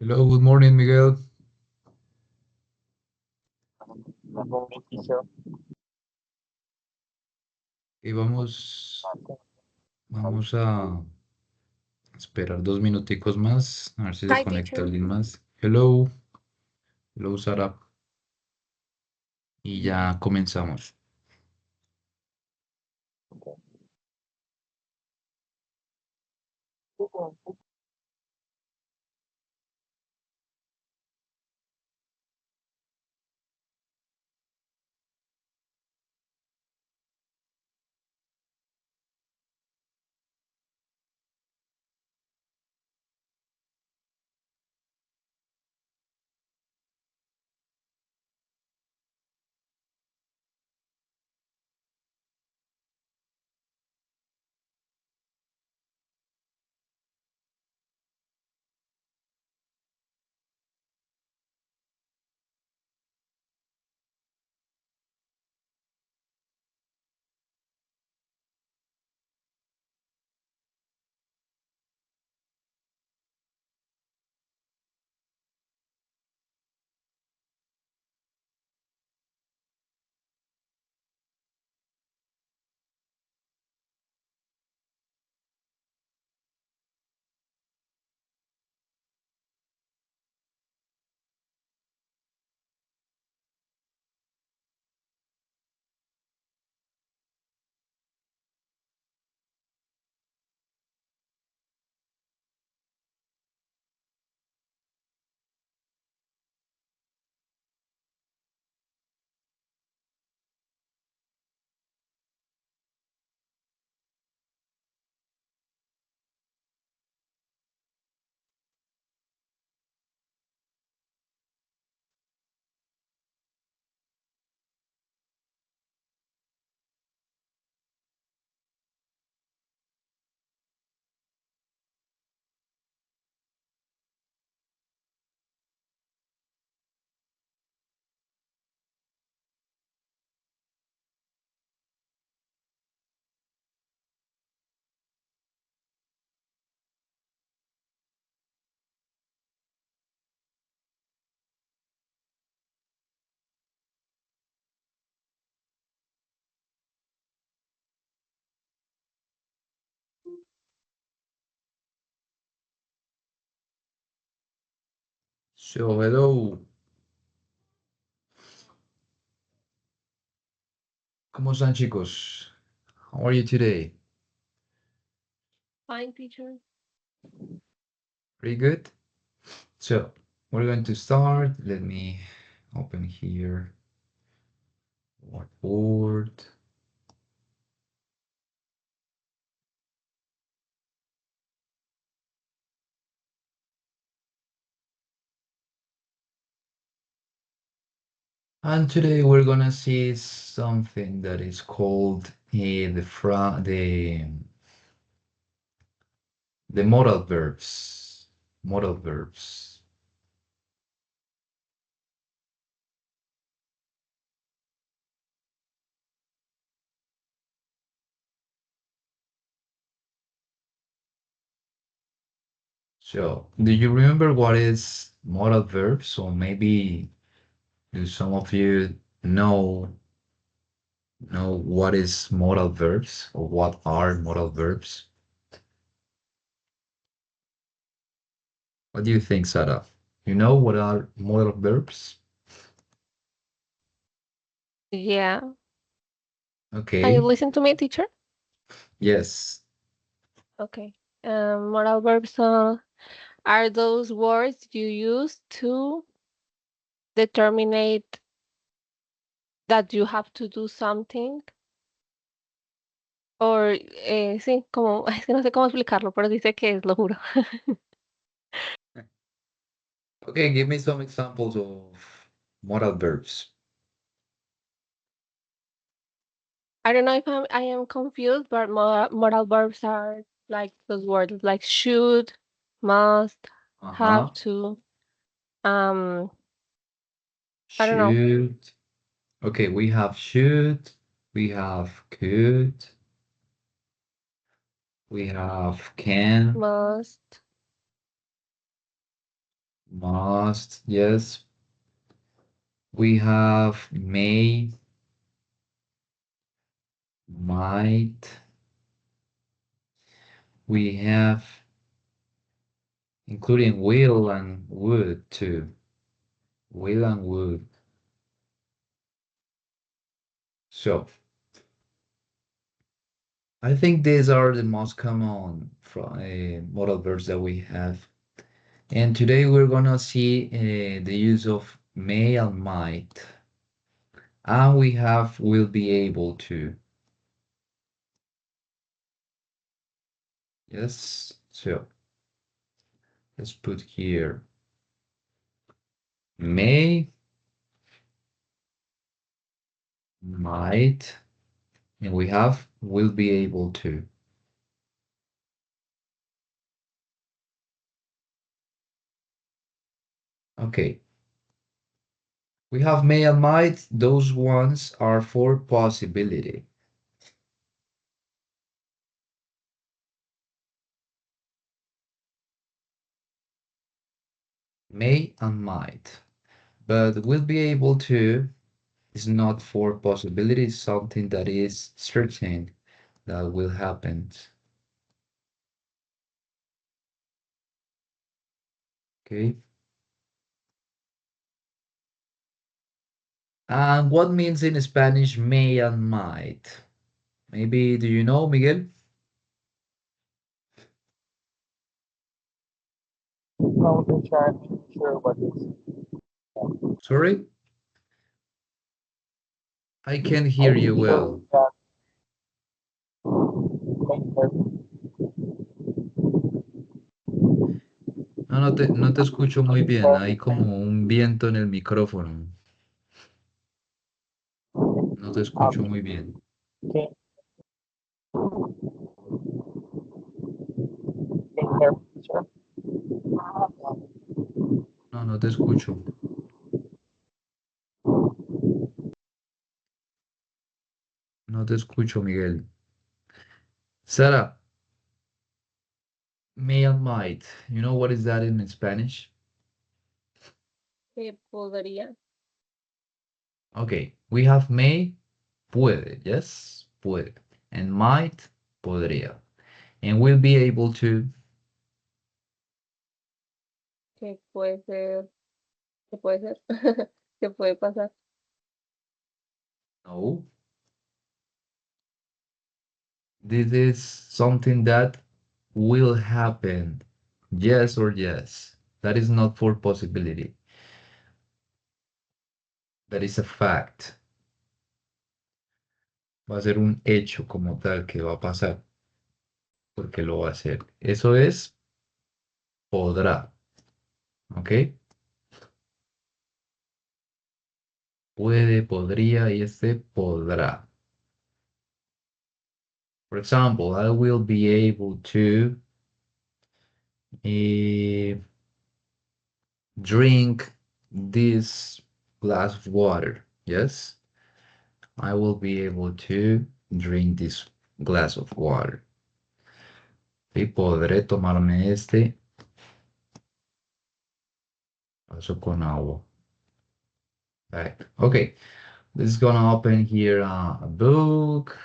Hello, good morning, Miguel. Good morning, teacher. Y vamos a esperar 2 minuticos más, a ver si se Hi, conecta teacher. alguien más. Hello, hello, Sara. Y ya comenzamos. So, hello, ¿cómo están, chicos? How are you today? Fine, teacher. Pretty good? So, we're going to start. Let me open here whiteboard. And today we're gonna see something that is called the modal verbs. Modal verbs. So, do you remember what is modal verbs? Or maybe do some of you know what is modal verbs or what are modal verbs? What do you think, Sarah? You know what are modal verbs? Yeah. Can you Okay. listen to me, teacher? Yes. Okay. Moral verbs are those words you use to determine that you have to do something. Or, sí, como, es que no sé cómo explicarlo, pero dice que es, lo juro. Okay, give me some examples of modal verbs. I don't know if I am confused, but moral verbs are like those words like should, must, Uh-huh. have to. Um, I don't know. Should. Okay, we have should, we have could, we have can, Must. Must, yes. We have may, might. We have including will and would too. Will and would. So I think these are the most common modal verbs that we have. And today we're gonna see the use of may and might. And we have will be able to. Yes. So let's put here may, might, and we have will be able to. Okay. We have may and might. Those ones are for possibility. May and might. But will be able to is not for possibility, it's something that is certain that will happen. Okay. And what means in Spanish may and might? Maybe do you know, Miguel? No, teacher, I'm not sure what is. Sorry? I can't I hear you think well. so that later. No, no te escucho muy bien. Hay Teacher, como un viento en el micrófono. No te escucho muy bien. can can you hear me, teacher? No, no te escucho. No te escucho, Miguel. Sara, may and might. You know what is that in Spanish? Que podría. Okay, we have may, puede, yes, puede. And might, podría. And will be able to, Que puede ser. Que puede ser. Que puede pasar. no. This is something that will happen. Yes or yes. That is not for possibility. That is a fact. Va a ser un hecho como tal que va a pasar, porque lo va a hacer. Eso es podrá, ¿ok? Puede, podría y este podrá. For example, I will be able to eh, drink this glass of water. Yes, I will be able to drink this glass of water. Y podré tomarme este vaso con agua. Right. Okay, this is gonna open here a book.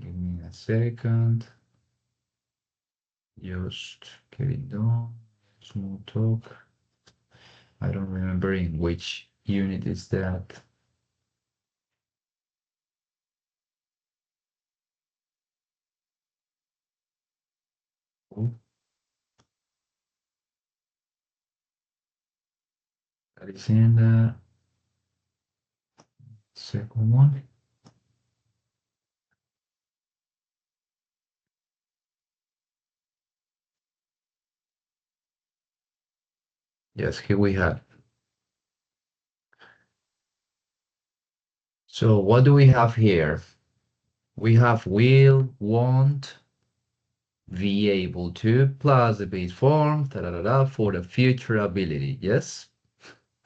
Give me a second. Just get it done. Small talk. I don't remember in which unit is that. Oh, that is in the second one. Yes, here we have. So what do we have here? We have will, want, be able to, plus the base form, da, da, da, da, for the future ability. Yes,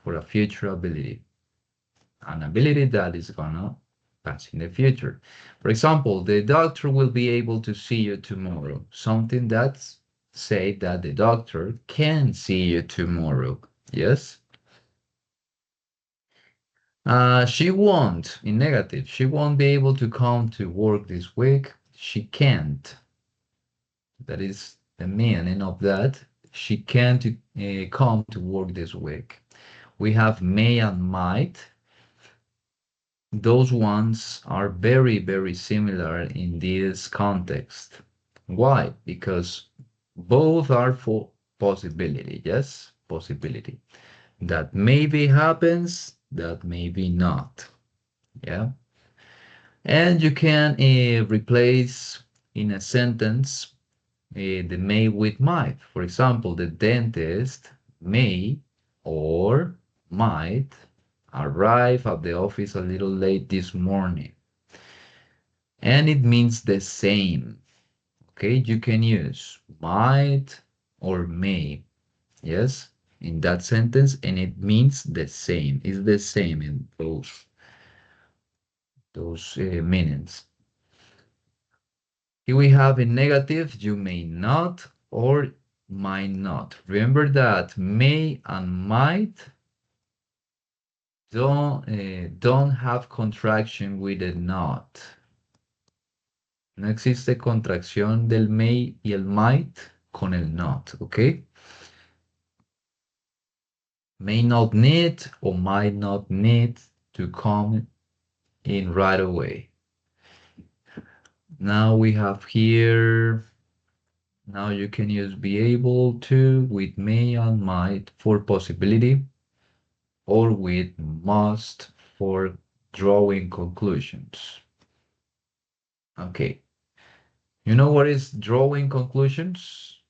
for a future ability. An ability that is gonna pass in the future. For example, the doctor will be able to see you tomorrow. Something that's say that the doctor can see you tomorrow. Yes? She won't, in negative, she won't be able to come to work this week. She can't. That is the meaning of that. She can't come to work this week. We have may and might. Those ones are very, very similar in this context. Why? Because both are for possibility. Yes, possibility. That maybe happens, that maybe not. Yeah. And you can replace in a sentence the may with might. For example, the dentist may or might arrive at the office a little late this morning. And it means the same. Okay, you can use might or may. Yes, in that sentence, and it means the same. It's the same in those meanings. Here we have in negative, you may not or might not. Remember that may and might don't have contraction with a not. No existe contracción del may y el might con el not, ¿ok? May not need or might not need to come in right away. Now we have here, now you can use be able to with may and might for possibility or with must for drawing conclusions. Okay. You know what is drawing conclusions?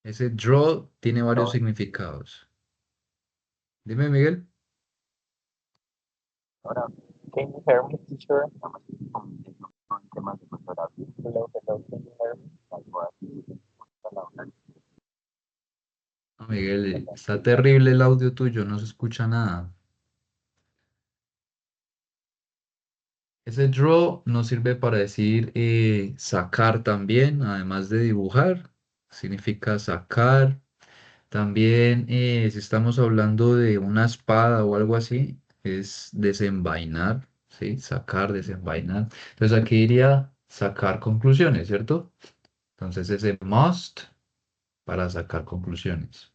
Ese draw tiene varios No. significados. Dime, Miguel. Ahora, can you hear me, teacher? Hello, hello, can you hear me? No, Miguel, está terrible el audio tuyo, no se escucha nada. Ese draw nos sirve para decir sacar también, además de dibujar. Significa sacar. También, si estamos hablando de una espada o algo así, es desenvainar, ¿sí? Sacar, desenvainar. Entonces aquí diría sacar conclusiones, ¿cierto? Entonces ese must para sacar conclusiones.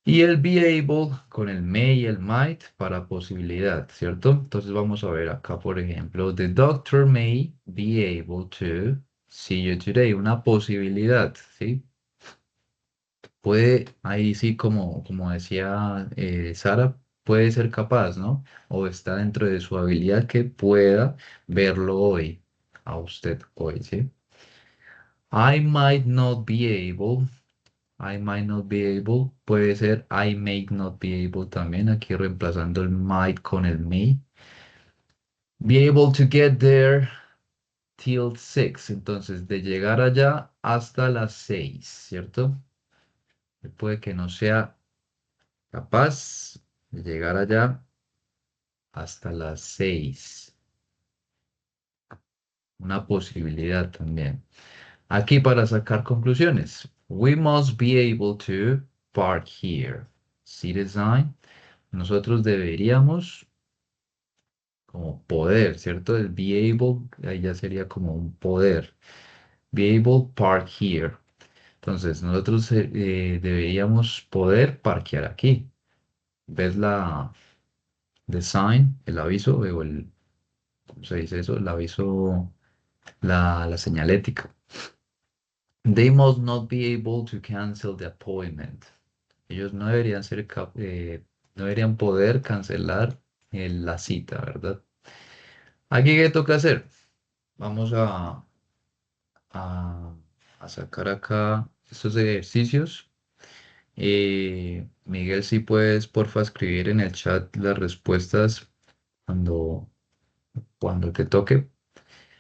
Y el be able con el may y el might para posibilidad, ¿cierto? Entonces vamos a ver acá, por ejemplo, the doctor may be able to see you today, una posibilidad, ¿sí? Puede, ahí sí, como decía Sara, puede ser capaz, ¿no? O está dentro de su habilidad que pueda verlo hoy, a usted hoy, ¿sí? I might not be able, I might not be able, puede ser I may not be able también, aquí reemplazando el might con el may. Be able to get there till 6, entonces de llegar allá hasta las 6, ¿cierto? Puede que no sea capaz de llegar allá hasta las 6. Una posibilidad también. Aquí para sacar conclusiones. We must be able to park here. See design. Nosotros deberíamos como poder, ¿cierto? El be able, ahí ya sería como un poder. Be able park here. Entonces, nosotros deberíamos poder parquear aquí. ¿Ves la design, el aviso o el, ¿cómo se dice eso? El aviso, la señalética. They must not be able to cancel the appointment. Ellos no deberían ser no deberían poder cancelar la cita, ¿verdad? Aquí, ¿qué toca hacer? Vamos a, a sacar acá estos ejercicios. Miguel, si puedes, porfa, escribir en el chat las respuestas cuando, cuando te toque.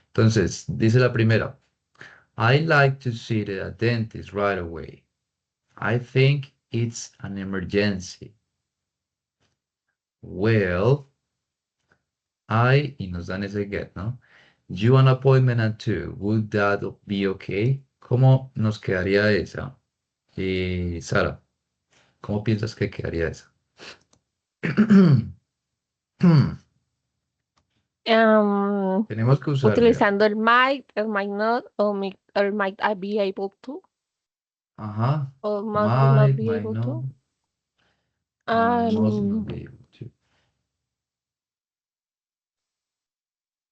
Entonces, dice la primera. I like to see the dentist right away. I think it's an emergency. Well, I y nos dan ese get, ¿no? You an appointment at 2. Would that be okay? ¿Cómo nos quedaría esa? Sara, ¿cómo piensas que quedaría esa? Um, Tenemos que usar, mira. utilizando el might not, or might I be able to, Ajá. or must not Might, be might able not, to. and must not Um, be able to.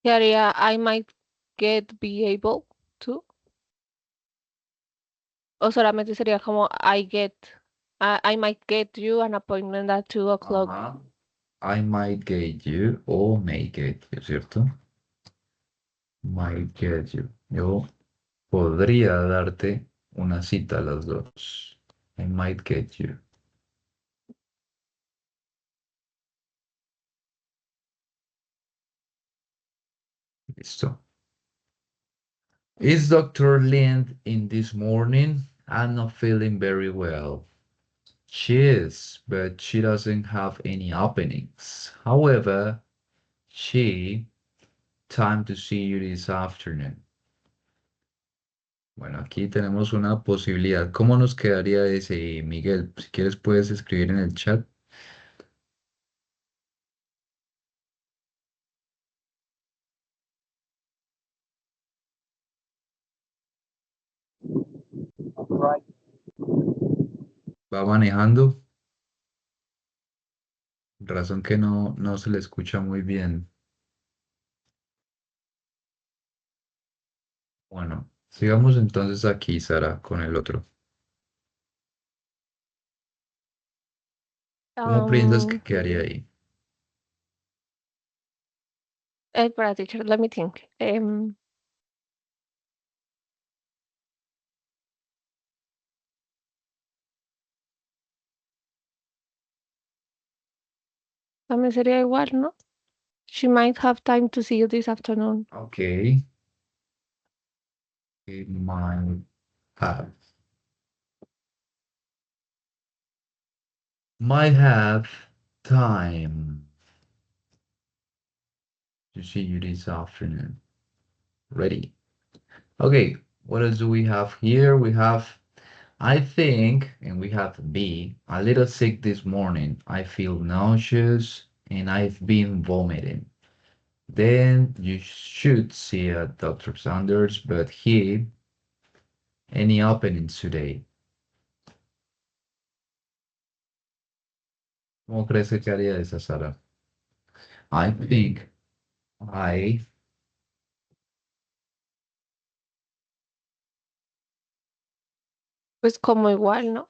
¿Qué haría? I might get be able to. O solamente sería como I might get you an appointment at 2 o'clock. Ajá. I might get you o may get you, ¿cierto? Might get you. Yo podría darte una cita a las 2. I might get you. Listo. Is Dr. Lind in this morning? I'm not feeling very well. She is, but she doesn't have any openings. However, she time to see you this afternoon. Bueno, aquí tenemos una posibilidad. ¿Cómo nos quedaría ese, Miguel? Si quieres puedes escribir en el chat. Right. Va manejando. Razón que no se le escucha muy bien. Bueno, sigamos entonces aquí, Sara, con el otro. ¿Cómo piensas que Um, quedaría ahí? para teacher, let me think. También sería igual, ¿no? She might have time to see you this afternoon. Ok. It might have. Might have time to see you this afternoon. Ready. Okay, what else do we have here? We have, I think, and we have B, a little sick this morning. I feel nauseous and I've been vomiting. Then you should see a Dr. Sanders, but he, any openings today? ¿Cómo crees que haría esa, Sara? I think I, Pues como igual, ¿no?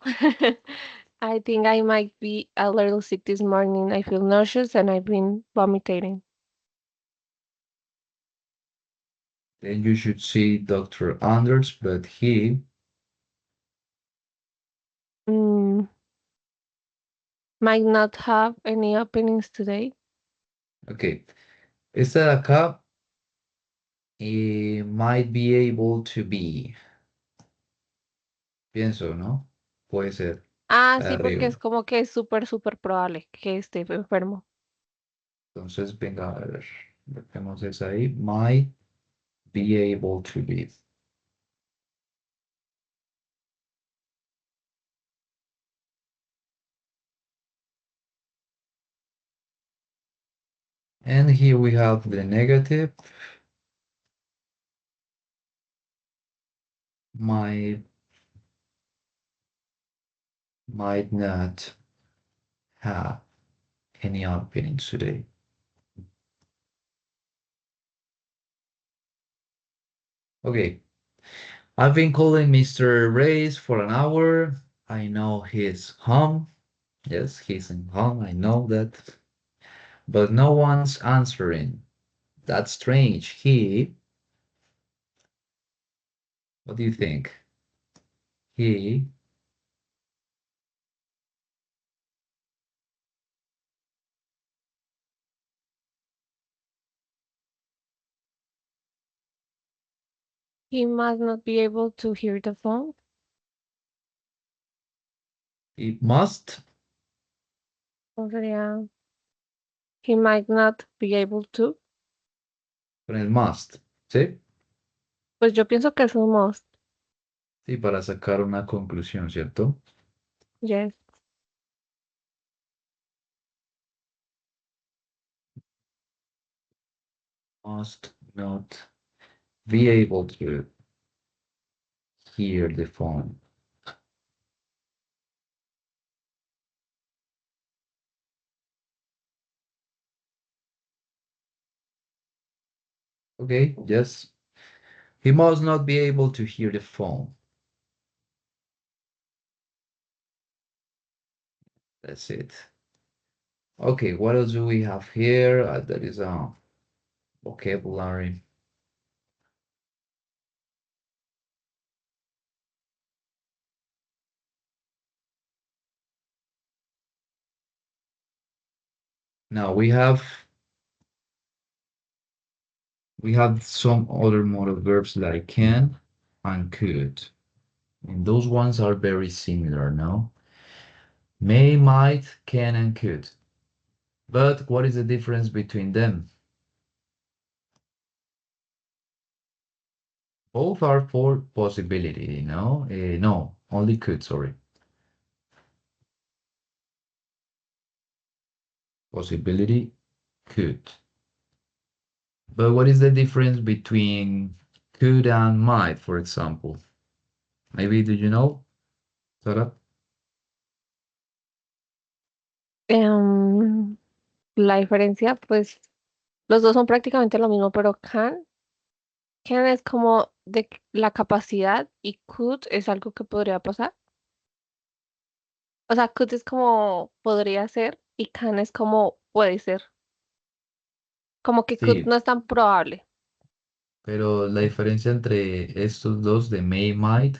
I think I might be a little sick this morning. I feel nauseous and I've been vomiting. then you should see Dr. Anders, but he, Mm, might not have any openings today. ok, esta de acá, might be able to be, pienso, ¿no? Puede ser, Ah, la de sí, porque arriba. es como que es súper, súper probable que esté enfermo. Entonces, venga, a ver, dejemos esa ahí, might be able to be. And here we have the negative, might, might not have any openings today. Okay, I've been calling Mr. Reyes for an hour. I know he's home. Yes, he's in home. I know that. But no one's answering. That's strange. What do you think? He, He must not be able to hear the phone. he must. O sería, He might not be able to. Con el must, ¿sí? Pues yo pienso que es un must. Sí, para sacar una conclusión, ¿cierto? Yes. Must not be able to hear the phone. Okay, yes. He must not be able to hear the phone. That's it. Okay, what else do we have here? That is a vocabulary. Now we have some other modal verbs like can and could. And those ones are very similar, no? May, might, can, and could. But what is the difference between them? Both are for possibility, no? No, only could, sorry. Possibility, could. But what is the difference between could and might, for example? Maybe do you know, Sarah? Em, la diferencia, pues, los dos son prácticamente lo mismo, pero can es como de la capacidad y could es algo que podría pasar. O sea, could es como podría ser y can es como puede ser. Como que could Sí, no es tan probable. pero la diferencia entre estos dos de may, might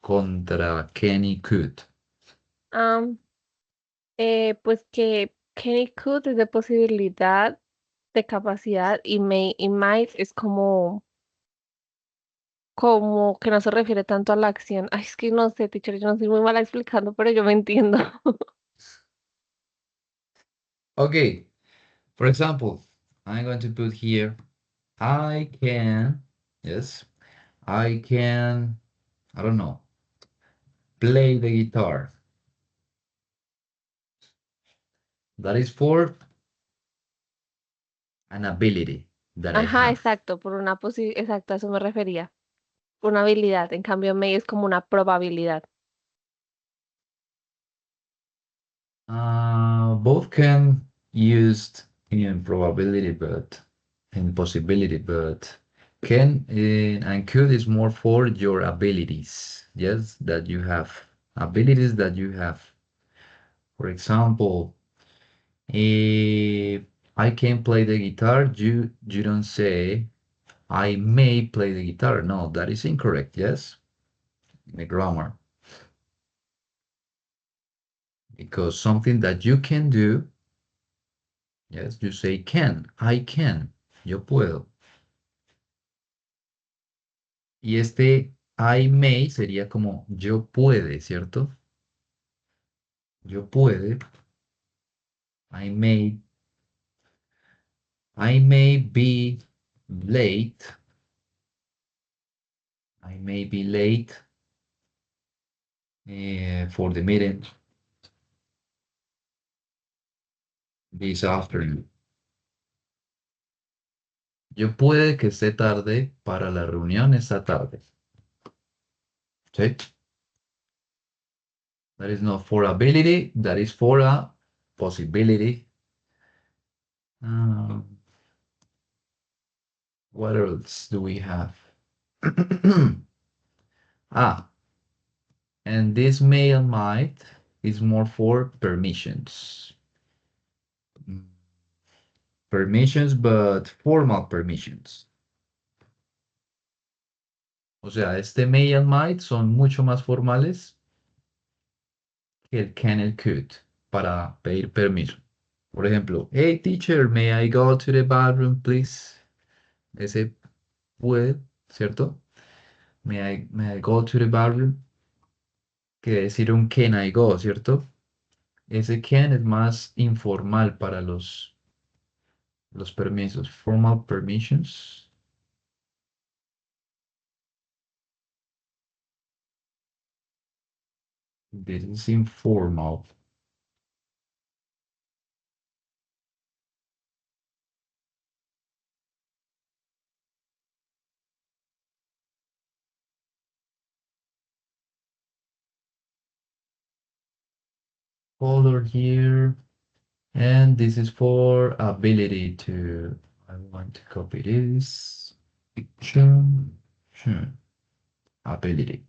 contra can y could. Am, pues que can y could es de posibilidad, de capacidad y may y might es como que no se refiere tanto a la acción. Ay, es que no sé, teacher, yo no soy muy mala explicando, pero yo me entiendo. Okay, for example, I'm going to put here, I can, yes, I can, I don't know, play the guitar. That is for an ability that I Ajá, have. exacto, por una exacto, a eso me refería. Una habilidad, en cambio may es como una probabilidad. Both can used in probability, but in possibility, but can and could is more for your abilities. Yes, that you have abilities that you have. For example, if I can play the guitar, you don't say I may play the guitar. No, that is incorrect. Yes, in the grammar, because something that you can do. Yes, you say can. I can. Yo puedo. Y este I may sería como yo puede, ¿cierto? Yo puede. I may. I may be late. I may be late for the meeting this afternoon. Yo puede que esté tarde para la reunión esta tarde. ¿Sí? That is not for ability. That is for a possibility. Um, what else do we have? Ah, and this may and might is more for permissions. Mm, Permissions, but formal permissions. O sea, este may and might son mucho más formales que el can and could para pedir permiso. Por ejemplo, hey teacher, may I go to the bathroom, please? Ese puede, ¿cierto? May I go to the bathroom? Que decir un can I go, ¿cierto? Ese can es más informal para los Los permisos, formal permissions. This is informal. Color here. And this is for ability to, I want to copy this picture. Ability.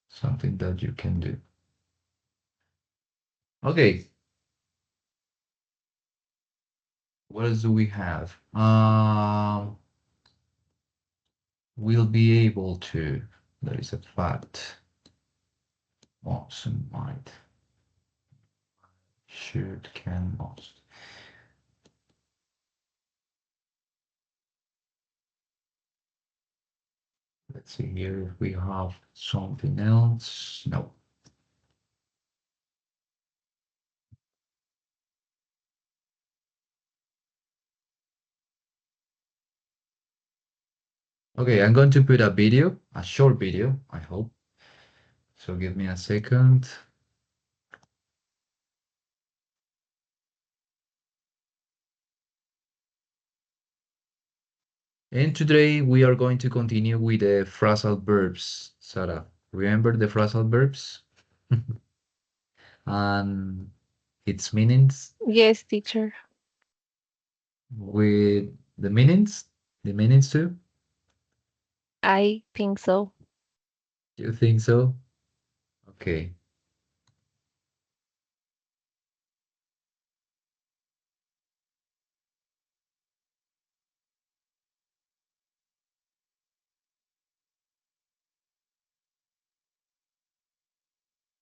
Something that you can do. Okay. What else do we have? Will be able to. That is a fact. Awesome, might. Should, can, must. Let's see here if we have something else. No. Okay, I'm going to put a video, a short video, I hope. So give me a second. And today we are going to continue with the phrasal verbs, Sarah. Remember the phrasal verbs? And its meanings Yes, teacher. with the meanings too? I think so. You think so? Okay.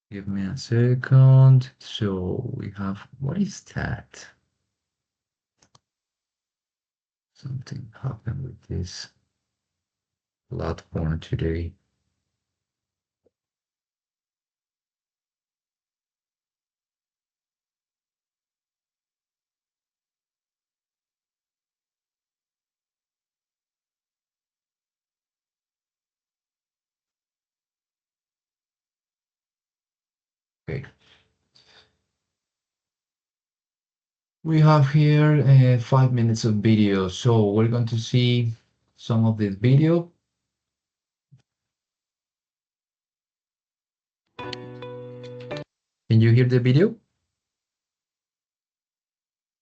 Give me a second. So we have, what is that? Something happened with this platform today. Okay. We have here 5 minutes of video. So we're going to see some of this video. Can you hear the video?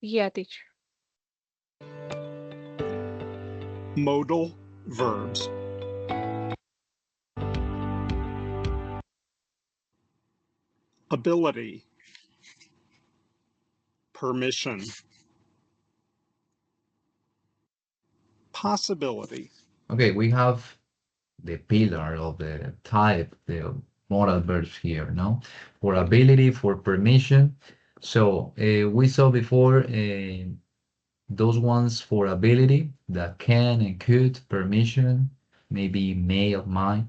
Yeah, teacher. Modal verbs. Ability. Permission. Possibility. Okay, we have the pillar of the type, the modal verbs here, no? For ability, for permission. So we saw before those ones for ability, that can and could, permission, maybe may or might,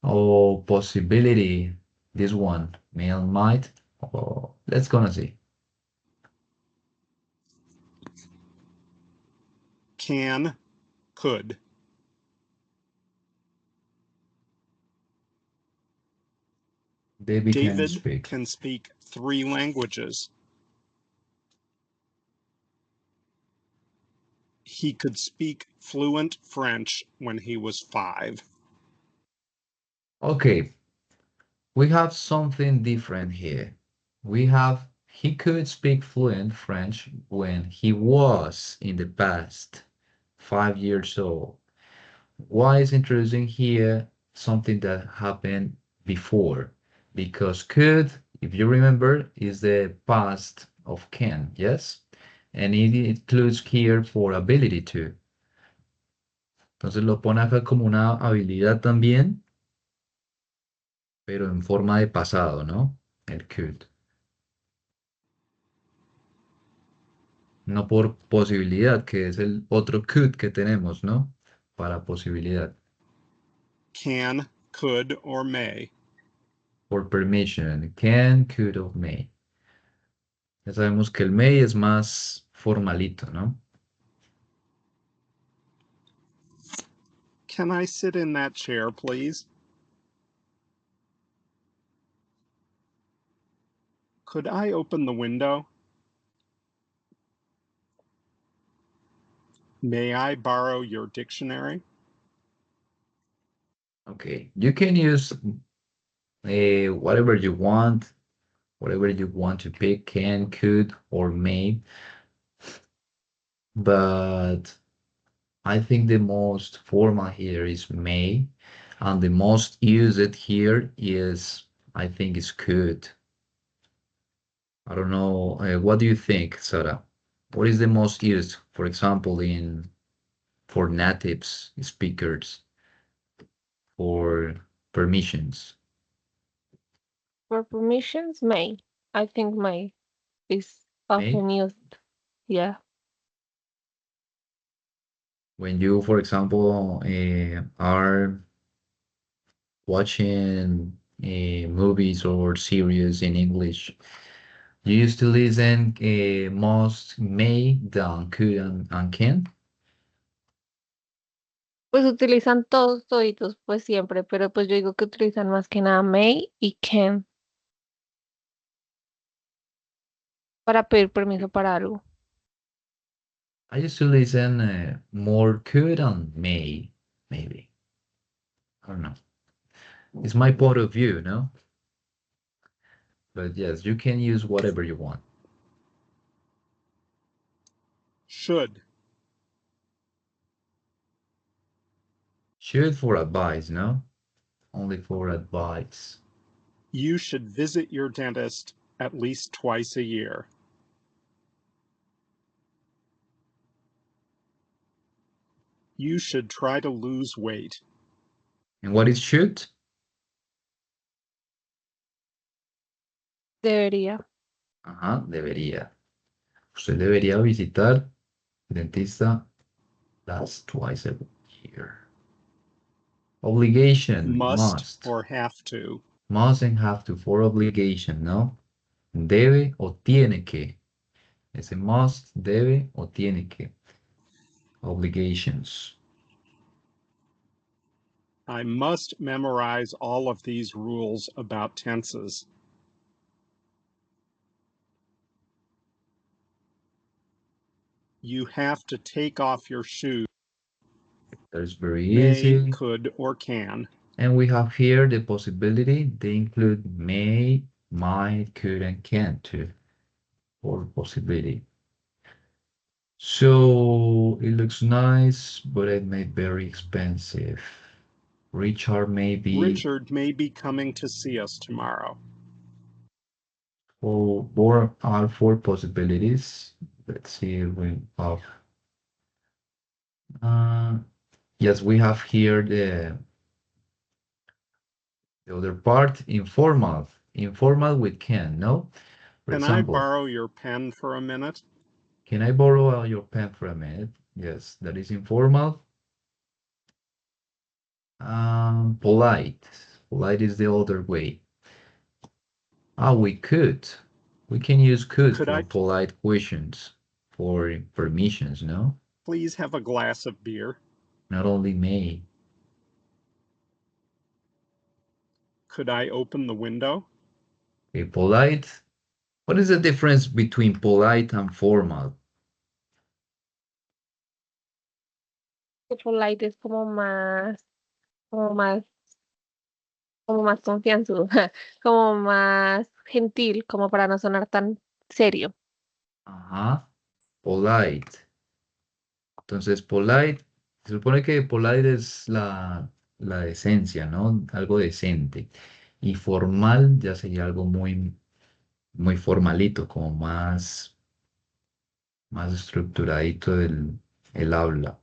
or possibility, this one, may or might. Oh, let's gonna see. Can, could. Baby can David speak. can speak 3 languages. He could speak fluent French when he was 5. Okay, we have something different here. We have he could speak fluent French when he was in the past 5 years old. Why is introducing here something that happened before? Because could, if you remember, is the past of can, yes? And it includes here for ability to. Entonces lo pone acá como una habilidad también, pero en forma de pasado, ¿no? El could. No por posibilidad, que es el otro could que tenemos, ¿no? Para posibilidad. Can, could, or may. Por permission. Can, could, or may. Ya sabemos que el may es más formalito, ¿no? Can I sit in that chair, please? Could I open the window? May I borrow your dictionary? Okay, you can use whatever you want, to pick, can, could, or may. But I think the most formal here is may, and the most used here is, I think, is could. I don't know. What do you think, Sarah? What is the most used, for example, for natives speakers, for permissions? For permissions, may. I think may is May? often used. Yeah. When you, for example, are watching movies or series in English, you used to listen most may than could and can. Pues utilizan todos, toditos, pues siempre, pero pues yo digo que utilizan más que nada may y can para pedir permiso para algo. I used to listen more could and may, maybe. I don't know. It's my point of view, no? But yes, you can use whatever you want. Should. Should for advice, no? Only for advice. You should visit your dentist at least twice a year. You should try to lose weight. And what is should? Debería. Ajá, debería. Usted debería visitar el dentista last twice a year. Obligation, Must must. or have to. Must and have to for obligation, ¿no? Debe o tiene que. Ese must, debe o tiene que. Obligations. I must memorize all of these rules about tenses. You have to take off your shoes. That is very May, easy. could, or can. And we have here the possibility. They include may, might, could, and can too, for possibility. So it looks nice, but it may be very expensive. Richard may be Richard may be coming to see us tomorrow. for are four possibilities. Let's see if we have. Uh, yes, we have here the other part, informal. Informal with can, no? For Can I example, borrow your pen for a minute? can I borrow your pen for a minute? Yes, that is informal. Polite. Polite is the other way. We could. We can use could Could for I polite questions, for permissions, no? please have a glass of beer? Not only may. Could I open the window? Okay, polite. What is the difference between polite and formal? Que polite es como más, como más confianzudo, como más gentil, como para no sonar tan serio. Ajá. Polite. Entonces, polite, se supone que polite es la decencia, ¿no? Algo decente. Y formal ya sería algo muy, muy formalito, como más estructuradito el habla.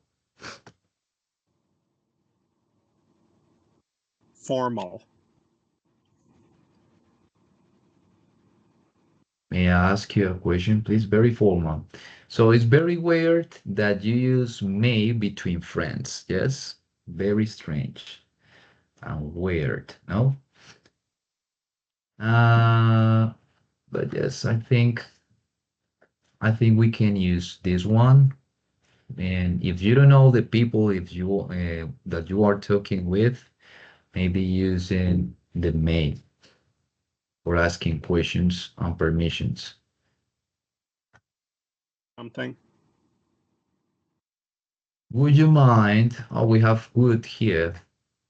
Formal. May I ask you a question, please? Very formal. So it's very weird that you use may between friends, yes? Very strange and weird, no? Uh, but yes, I think I think we can use this one. And if you don't know the people, if you that you are talking with, maybe using the may for asking questions on permissions. Something. Would you mind? Oh, we have would here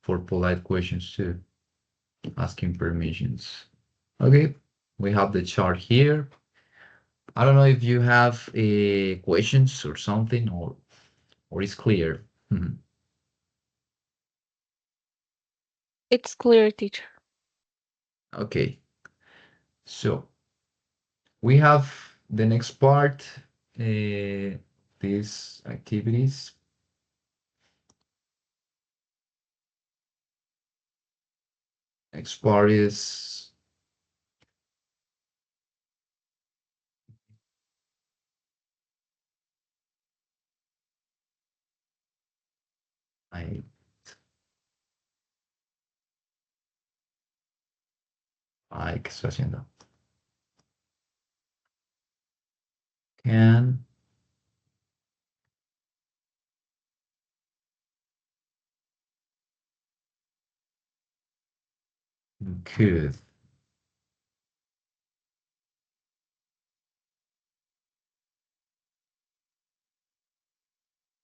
for polite questions too, asking permissions. Okay, we have the chart here. I don't know if you have questions or something, or it's clear. Mhm. It's clear, teacher. Okay, so we have the next part, these activities. Next part is I, ¿qué estoy haciendo? Can, could.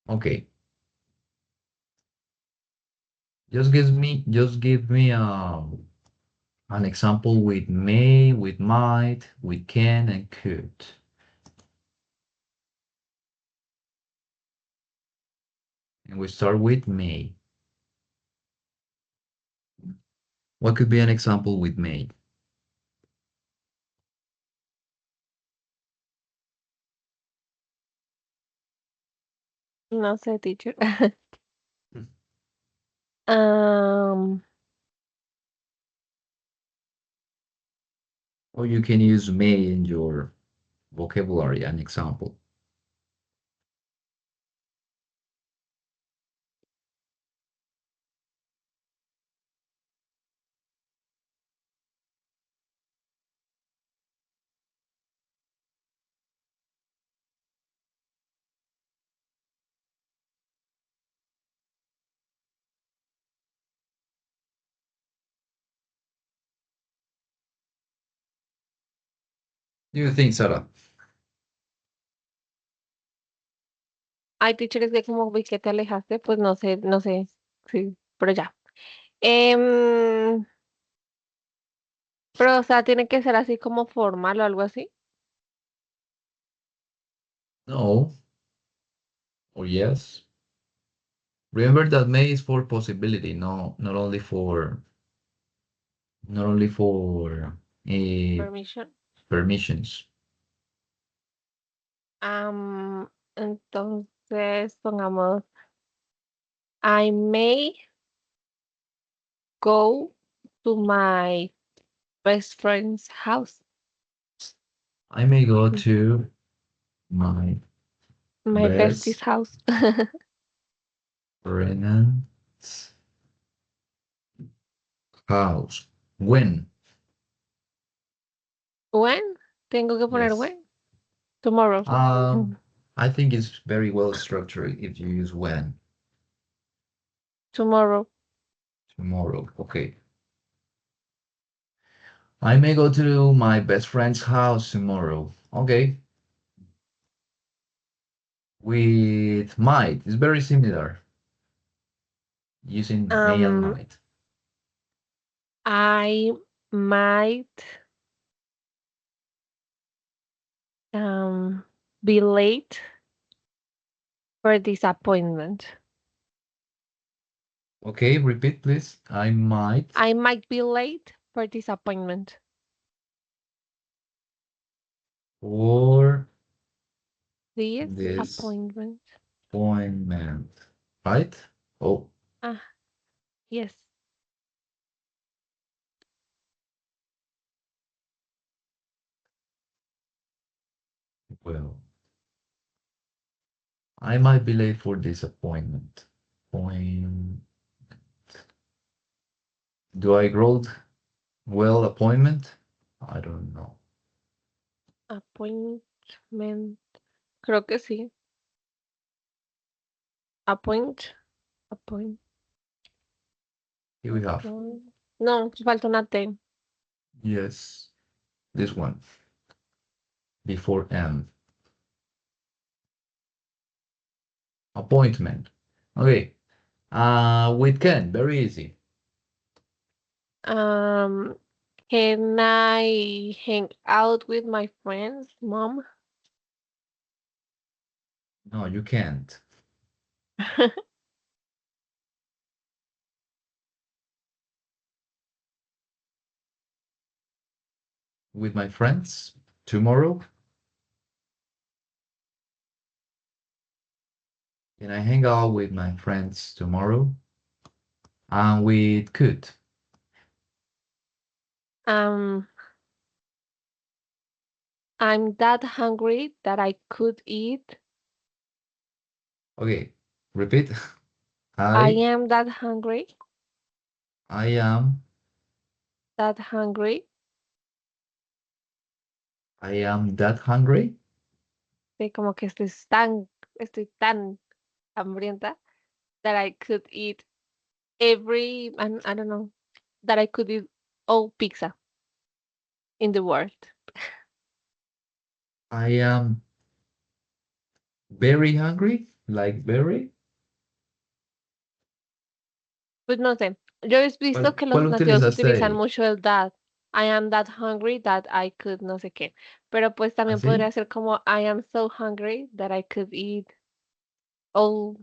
Okay, just give me an example with may, with might, with can, and could. And we start with may. What could be an example with may? No sé, teacher. Hmm. Um, Or you can use may in your vocabulary, an example. Do you think, Sarah? hay teachers que como vi que te alejaste, pues no sé, sí, pero ya. Pero, o sea, tiene que ser así como formal o algo así. No, or yes. Remember that may is for possibility, no, not only for Permission. permissions. Entonces, pongamos, I may go to my best friend's house. I may go to my My bestie's best house. friend's house. When? When? Tengo que poner Yes. when? Tomorrow. I think it's very well structured if you use when. Tomorrow. Tomorrow. Okay. I may go to my best friend's house tomorrow. Okay. With might, it's very similar. Using may and Um, might. I might be late for this appointment. Okay, repeat please. I might I might be late for this appointment. for This this appointment. appointment. Right? Oh, Ah, yes. well. I might be late for this appointment. Point. Do I wrote well appointment? I don't know. Appointment. Appointment. Creo que sí. Appoint. Appoint. Here we have. No, falta una T. Yes, this one. Before M. Appointment. Okay. With Ken, very easy. Um, can I hang out with my friends, mom? No, you can't. With my friends tomorrow? Can I hang out with my friends tomorrow? And with could. Um, I'm that hungry that I could eat. Okay, repeat. I I am that hungry, I am that hungry. I am that hungry. Sí, como que estoy tan hambrienta that I could eat I don't know, that I could eat all pizza in the world. I am very hungry, like very. Pues no sé, yo he visto que los ¿Cuál nativos utilizaste utilizan ahí? mucho el that. I am that hungry that I could no sé qué. Pero pues también ¿Así? podría ser como I am so hungry that I could eat all.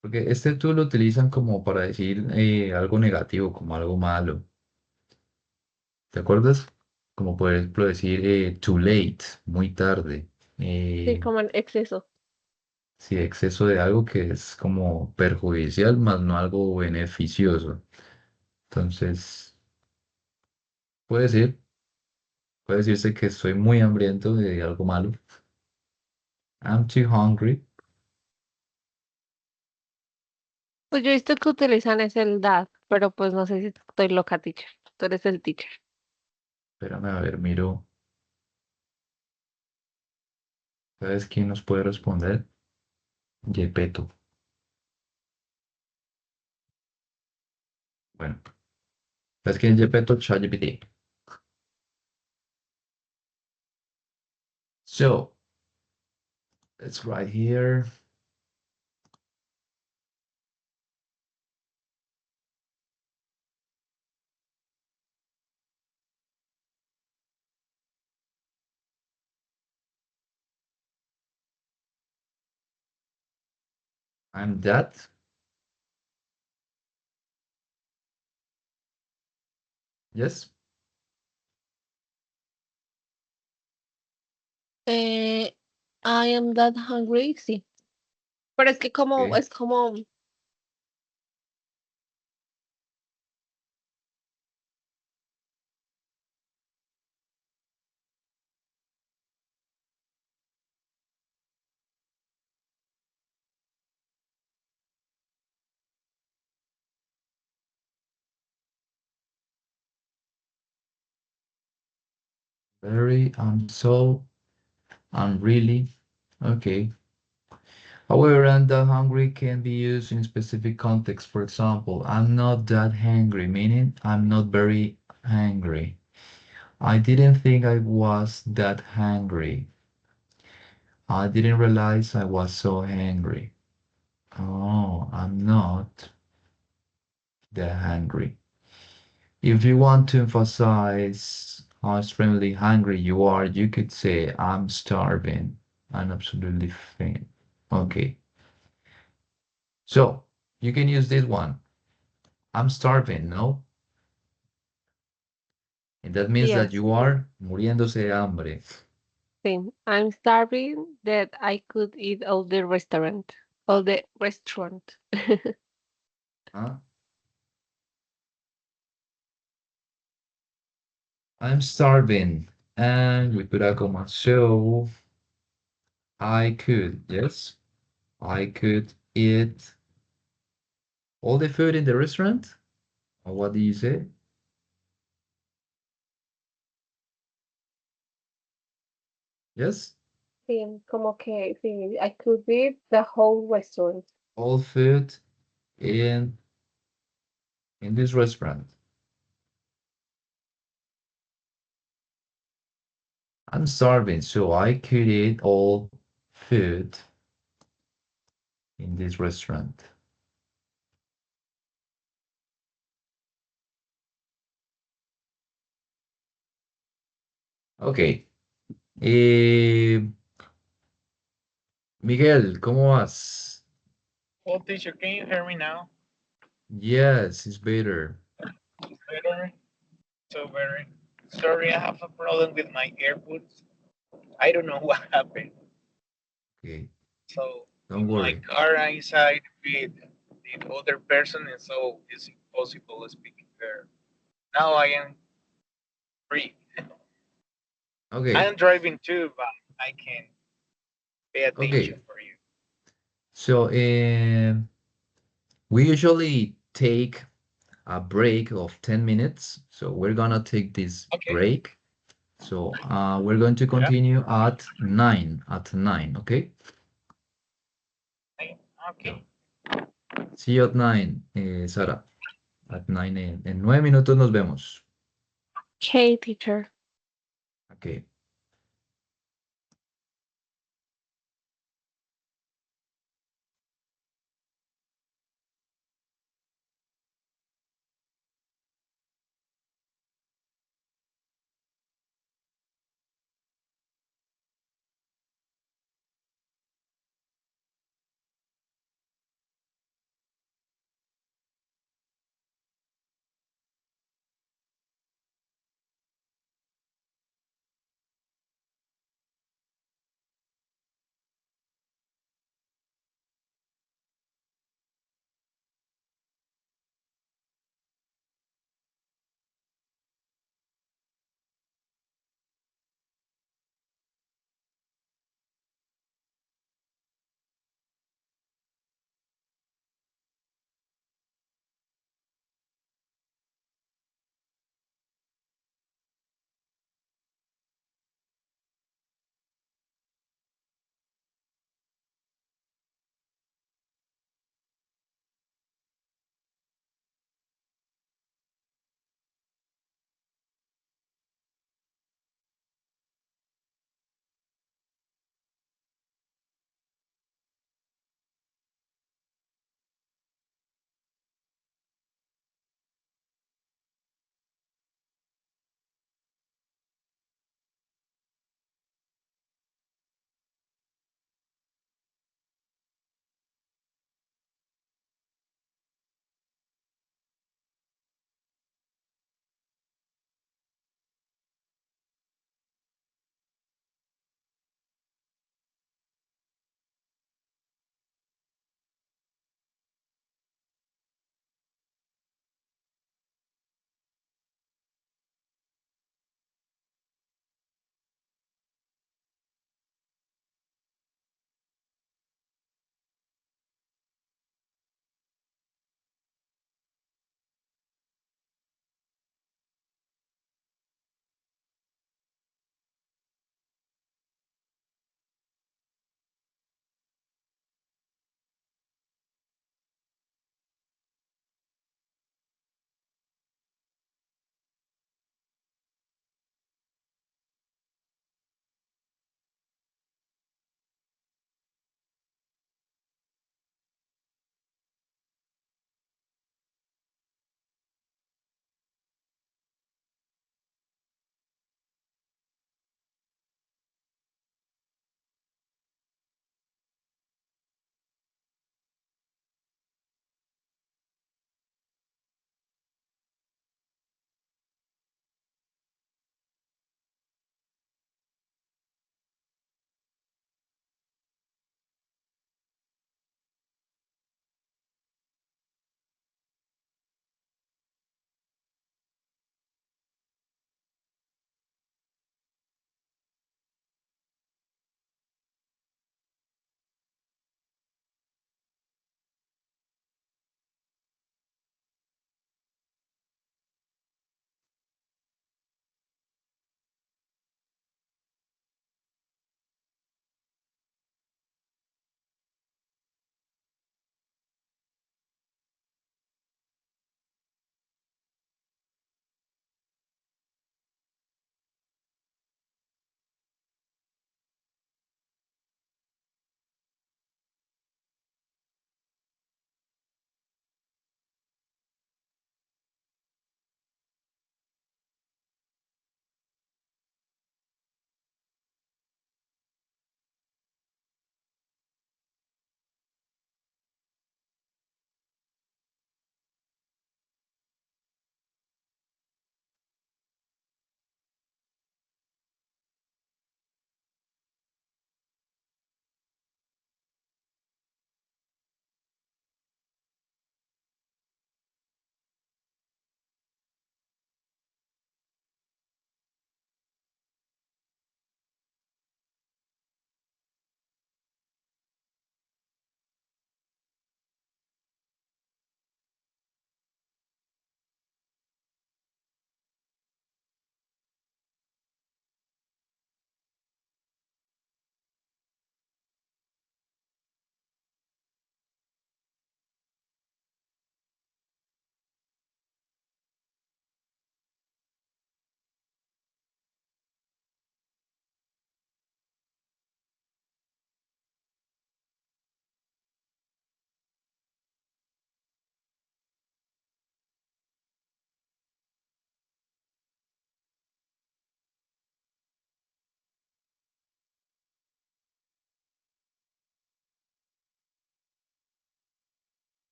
Porque este tú lo utilizan como para decir algo negativo, como algo malo. ¿Te acuerdas? Como por ejemplo decir too late, muy tarde. Sí, Eh, como el exceso. sí, exceso de algo que es como perjudicial, más no algo beneficioso. Entonces, puede decir, puede decirse que estoy muy hambriento de algo malo. I'm too hungry. Pues yo he visto que utilizan es el that, pero pues no sé si estoy loca, teacher. Tú eres el teacher. Espérame a ver, miro. ¿Sabes quién nos puede responder? Yepeto. Bueno, ¿sabes quién es Yepeto? ChatGPT. So, it's right here. I'm that. Yes. Eh, I am that hungry, sí. Pero es que como, Okay. es como, Very, I'm so, I'm really. Okay. However, I'm that hungry can be used in specific context. For example, I'm not that hungry, meaning I'm not very hungry. I didn't think I was that hungry. I didn't realize I was so hungry. Oh, I'm not that hungry. If you want to emphasize how extremely hungry you are, you could say, I'm starving. I'm absolutely faint. Okay. So you can use this one. I'm starving, no? And that means that yes, you are muriéndose de hambre. sí. I'm starving that I could eat all the restaurant. Huh? I'm starving. And we put a comma. So I could, yes, I could eat all the food in the restaurant. Or what do you say? Yes? Sí, como que sí, I could be the whole restaurant. All food in this restaurant. I'm starving, so I could eat all food in this restaurant. Ok. Miguel, ¿cómo vas? Well, teacher, can you hear me now? Yes, it's better. Better. So better. Sorry, I have a problem with my AirPods. I don't know what happened. Okay, So don't in my worry. car inside with the other person, and so it's impossible to speak there. Now I am free. I Okay, am driving too, but I can pay okay. attention for you. So, we usually take a break of 10 minutes. So we're gonna take this Okay. break. So, we're going to Yeah. continue at 9, okay? Okay. So, see you at 9, Sara. At 9 a.m. En 9 minutos nos vemos. Okay, teacher. Okay.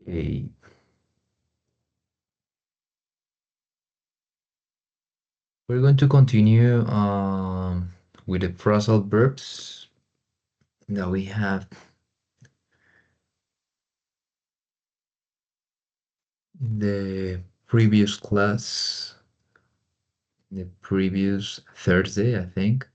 Okay. We're going to continue with the phrasal verbs that we have in the previous class, the previous Thursday, I think.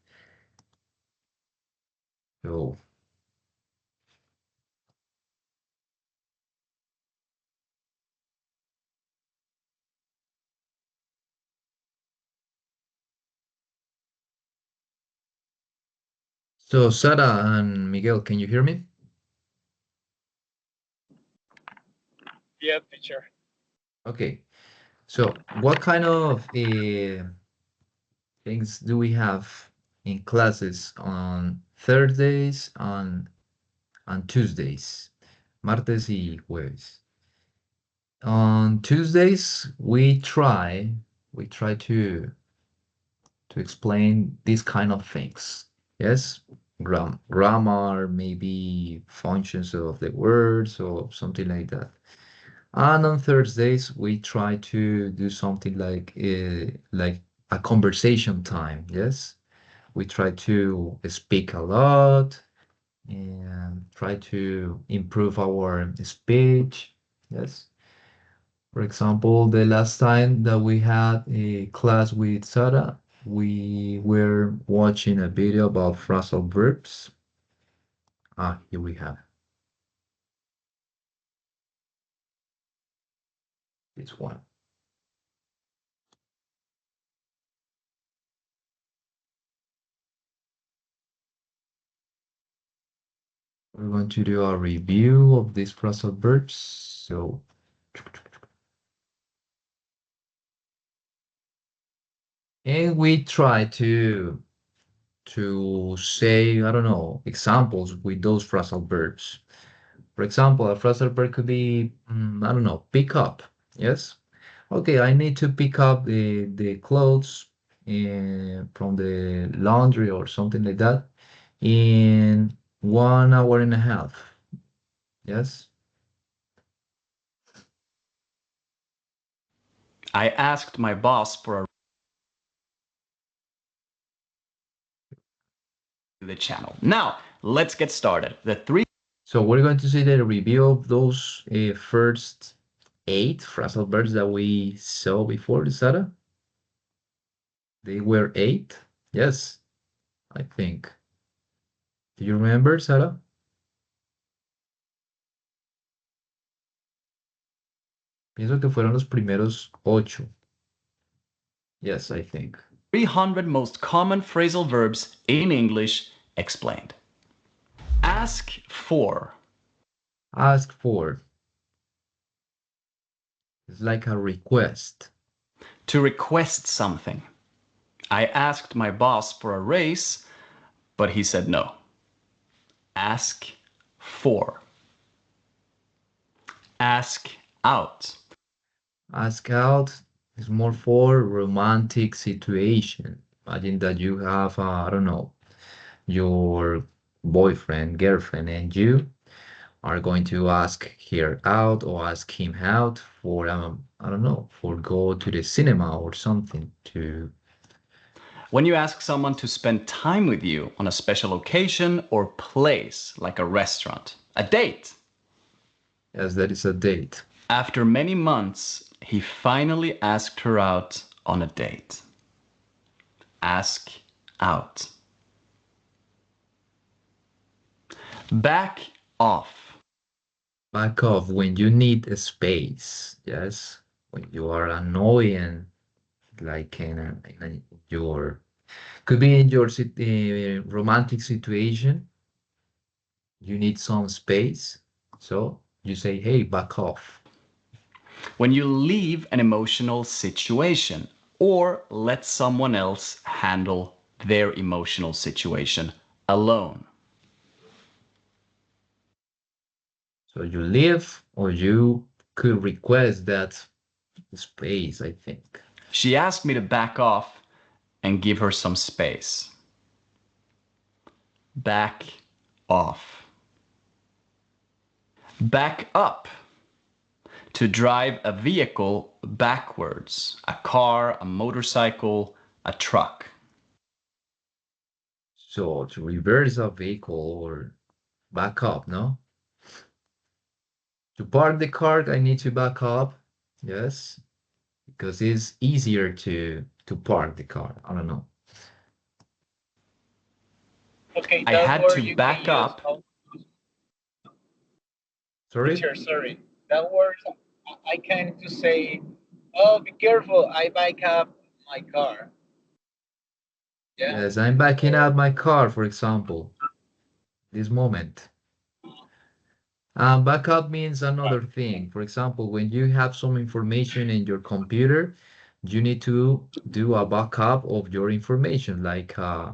So Sara and Miguel, can you hear me? Yeah, teacher. Okay. So what kind of things do we have in classes on Thursdays and Tuesdays? Martes y jueves. On Tuesdays, we try to explain these kind of things. Yes, grammar, maybe functions of the words or something like that. And on Thursdays, we try to do something like a conversation time. Yes, we try to speak a lot and try to improve our speech. Yes. For example, the last time that we had a class with Sarah, we were watching a video about phrasal verbs. Here we have this one. We're going to do a review of these phrasal verbs. So, and we try to say, I don't know, examples with those phrasal verbs. For example, a phrasal verb could be, I don't know, pick up. Yes. Okay, I need to pick up the clothes from the laundry or something like that in 1 hour and a half. Yes. I asked my boss for the channel. Now, let's get started. So we're going to see the review of those first 8 phrasal verbs that we saw before, Sarah. They were 8. Yes, I think. Do you remember, Sarah? Pienso que fueron los primeros 8. Yes, I think. 300 most common phrasal verbs in English explained. Ask for. Ask for. It's like a request. To request something. I asked my boss for a raise, but he said no. Ask for. Ask out. Ask out is more for romantic situation. Imagine that you have, I don't know, your boyfriend, girlfriend, and you are going to ask her out or ask him out for, I don't know, for go to the cinema or something to. When you ask someone to spend time with you on a special occasion or place, like a restaurant, a date. Yes, that is a date. After many months, he finally asked her out on a date. Ask out. Back off. Back off when you need a space. Yes, when you are annoying, like in your could be in your romantic situation. You need some space, so you say, "Hey, back off." When you leave an emotional situation or let someone else handle their emotional situation alone. So you leave, or you could request that space, I think. She asked me to back off and give her some space. Back off. Back up. To drive a vehicle backwards. A car, a motorcycle, a truck. So to reverse a vehicle or back up, no? To park the car, I need to back up. Yes, because it's easier to park the car. I don't know. Okay, I that had word to you back can up. use. Sorry? Teacher, sorry. That word I can to say, oh, be careful, I back up my car. Yeah. Yes, I'm backing up my car, for example, this moment. Backup means another thing. For example, when you have some information in your computer, you need to do a backup of your information, like I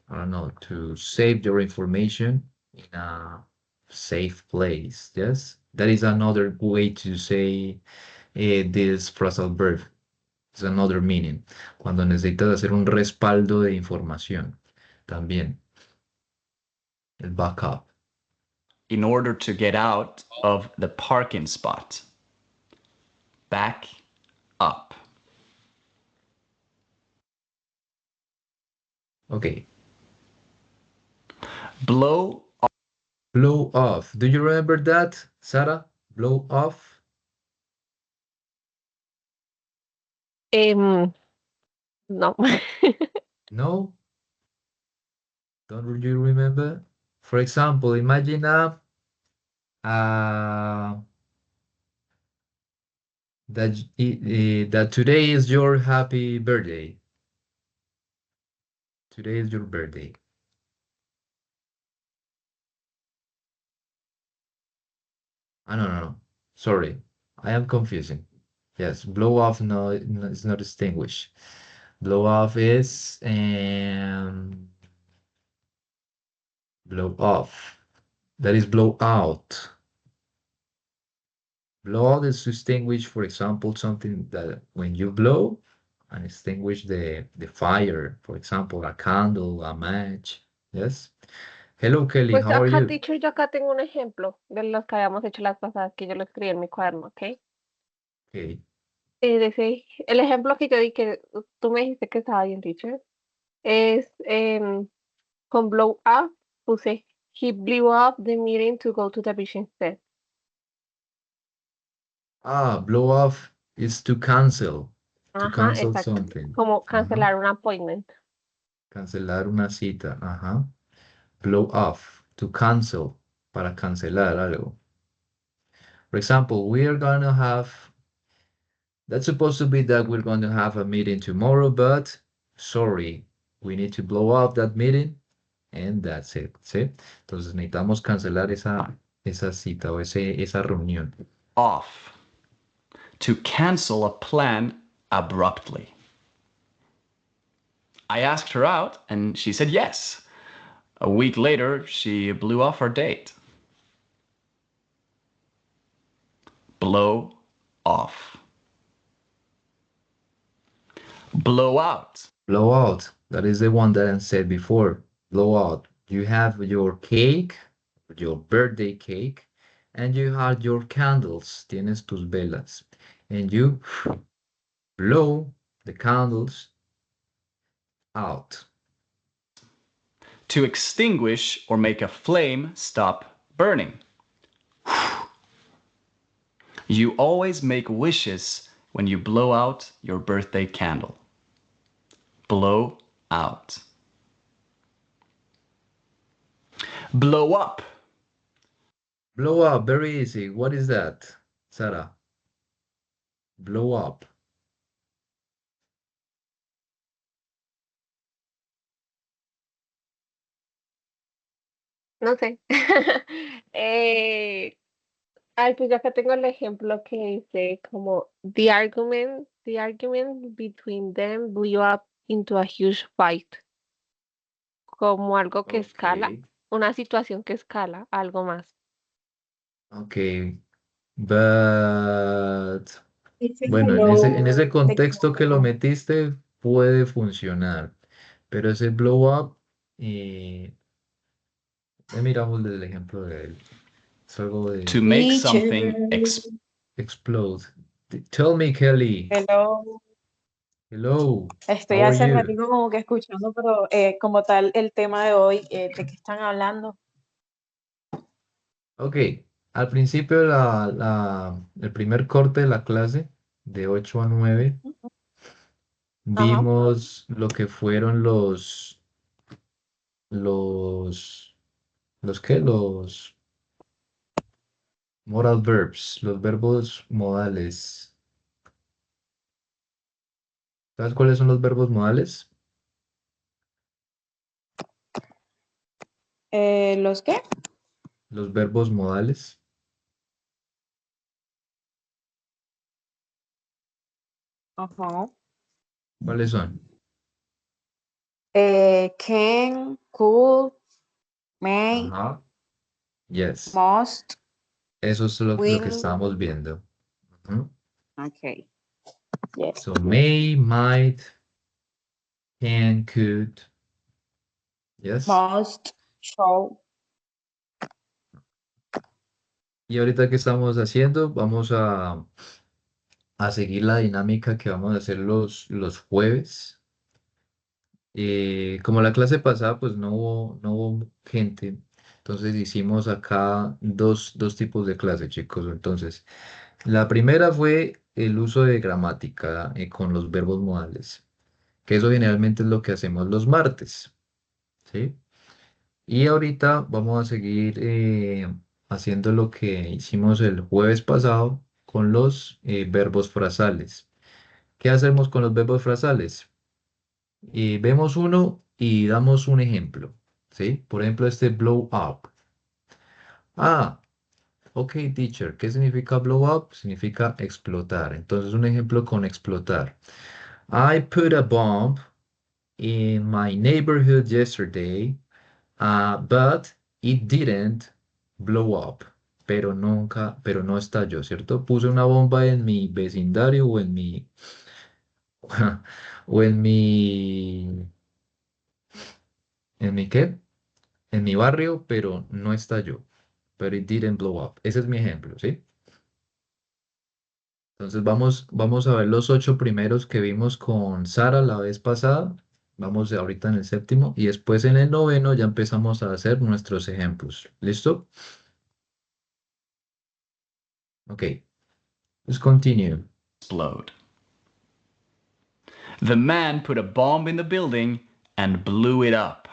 don't know, to save your information in a safe place. Yes, that is another way to say this phrasal verb. Es another meaning. Cuando necesitas hacer un respaldo de información. También, el backup. In order to get out of the parking spot. Back up. Okay. Blow off. Blow off. Do you remember that, Sarah? Blow off? No. No? Don't you remember? For example, imagine uh, that today is your happy birthday. Today is your birthday. No. Sorry, I am confusing. Yes, blow off no, it's not distinguished. Blow off is blow off. That is blow out. Blow out is to extinguish, for example, something that when you blow and extinguish the fire, for example, a candle, a match. Yes. Hello, Kelly. Pues How are acá, you? teacher, yo acá tengo un ejemplo de los que habíamos hecho las pasadas que yo lo escribí en mi cuaderno, ¿ok? Okay. El ejemplo que yo di que tú me dijiste que estaba bien, teacher, es con blow up, puse he blew up the meeting to go to the beach instead. Blow off is to cancel. To Ajá, cancel exacto. something. Como Ajá. cancelar un appointment. Cancelar una cita. Ajá. Blow off. To cancel. Para cancelar algo. For example, we are gonna have. That's supposed to be that we're going to have a meeting tomorrow, but sorry, we need to blow up that meeting and that's it. ¿Sí? Entonces necesitamos cancelar esa cita o esa reunión. Off. To cancel a plan abruptly. I asked her out and she said yes. A week later, she blew off our date. Blow off. Blow out. Blow out. That is the one that I said before. Blow out. You have your cake, your birthday cake, and you have your candles. Tienes tus velas. And you blow the candles out. To extinguish or make a flame stop burning. You always make wishes when you blow out your birthday candle. Blow out. Blow up. Blow up, very easy. What is that, Sarah? Blow up. No sé. Pues yo acá tengo el ejemplo que dice como the argument between them blew up into a huge fight. Como algo que escala, Okay. una situación que escala, algo más. Okay. But Dice bueno, en ese hello, te contexto que lo equivoco. metiste puede funcionar. Pero ese blow up, miramos el ejemplo de él. Es algo de. To make something Teacher. explode. Tell me, Kelly. Hello. Hello. Estoy How are hace you? ratito como que escuchando, pero como tal el tema de hoy, ¿de qué están hablando? Ok. Al principio, el primer corte de la clase, de 8 a 9, Ajá. vimos lo que fueron los, ¿los qué? Los modal verbs, los verbos modales. ¿Sabes cuáles son los verbos modales? ¿Los qué? Los verbos modales. Ajá. ¿Cuáles son? Can, could, may, Ajá. Yes. must, Eso es lo que will. estamos viendo. Ujú. Okay. Yes. So may, might, can, could. Yes. Must, shall. Y ahorita que estamos haciendo, vamos a seguir la dinámica que vamos a hacer los jueves. Como la clase pasada, pues no hubo gente. Entonces hicimos acá dos tipos de clase, chicos. Entonces, la primera fue el uso de gramática con los verbos modales, que eso generalmente es lo que hacemos los martes, ¿sí? Y ahorita vamos a seguir haciendo lo que hicimos el jueves pasado con los verbos frasales. ¿Qué hacemos con los verbos frasales? Vemos uno y damos un ejemplo, ¿sí? Por ejemplo, este blow up. Ah, ok, teacher, ¿qué significa blow up? Significa explotar. Entonces, un ejemplo con explotar. I put a bomb in my neighborhood yesterday, but it didn't blow up. Pero no estalló, ¿cierto? Puse una bomba en mi vecindario o en mi, o ¿en mi qué? En mi barrio, pero no estalló. Pero it didn't blow up. Ese es mi ejemplo, ¿sí? Entonces vamos a ver los 8 primeros que vimos con Sara la vez pasada. Vamos ahorita en el séptimo y después en el noveno ya empezamos a hacer nuestros ejemplos. ¿Listo? Ok. Let's continue. Explode. The man put a bomb in the building and blew it up.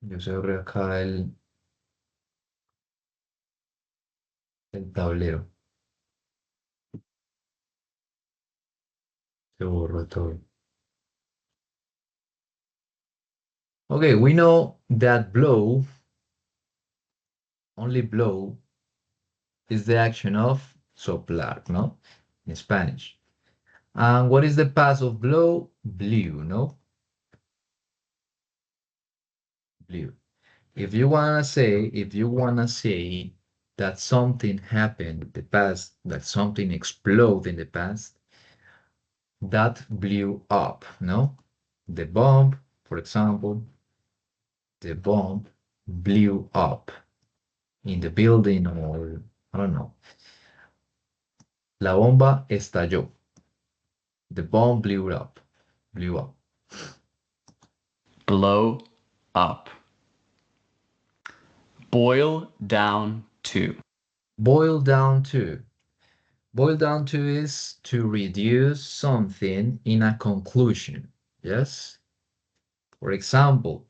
Yo cerré acá el tablero. Se borró todo. Okay, we know that blow, only blow, is the action of soplar, ¿no? In Spanish. And what is the past of blow? Blew, no? Blew. If you wanna say that something happened in the past, that something exploded in the past, that blew up, no? The bomb, for example, the bomb blew up in the building or I don't know. La bomba estalló. The bomb blew up. Blew up. Blow up. Boil down to. Boil down to. Boil down to is to reduce something in a conclusion. Yes? For example,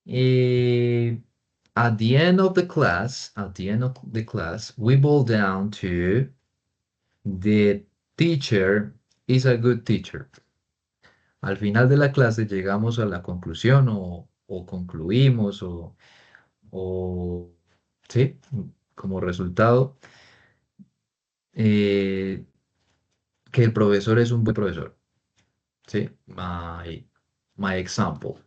at the end of the class, we boil down to the teacher is a good teacher. Al final de la clase llegamos a la conclusión o concluimos o sí, como resultado eh, que el profesor es un buen profesor. Sí, my example.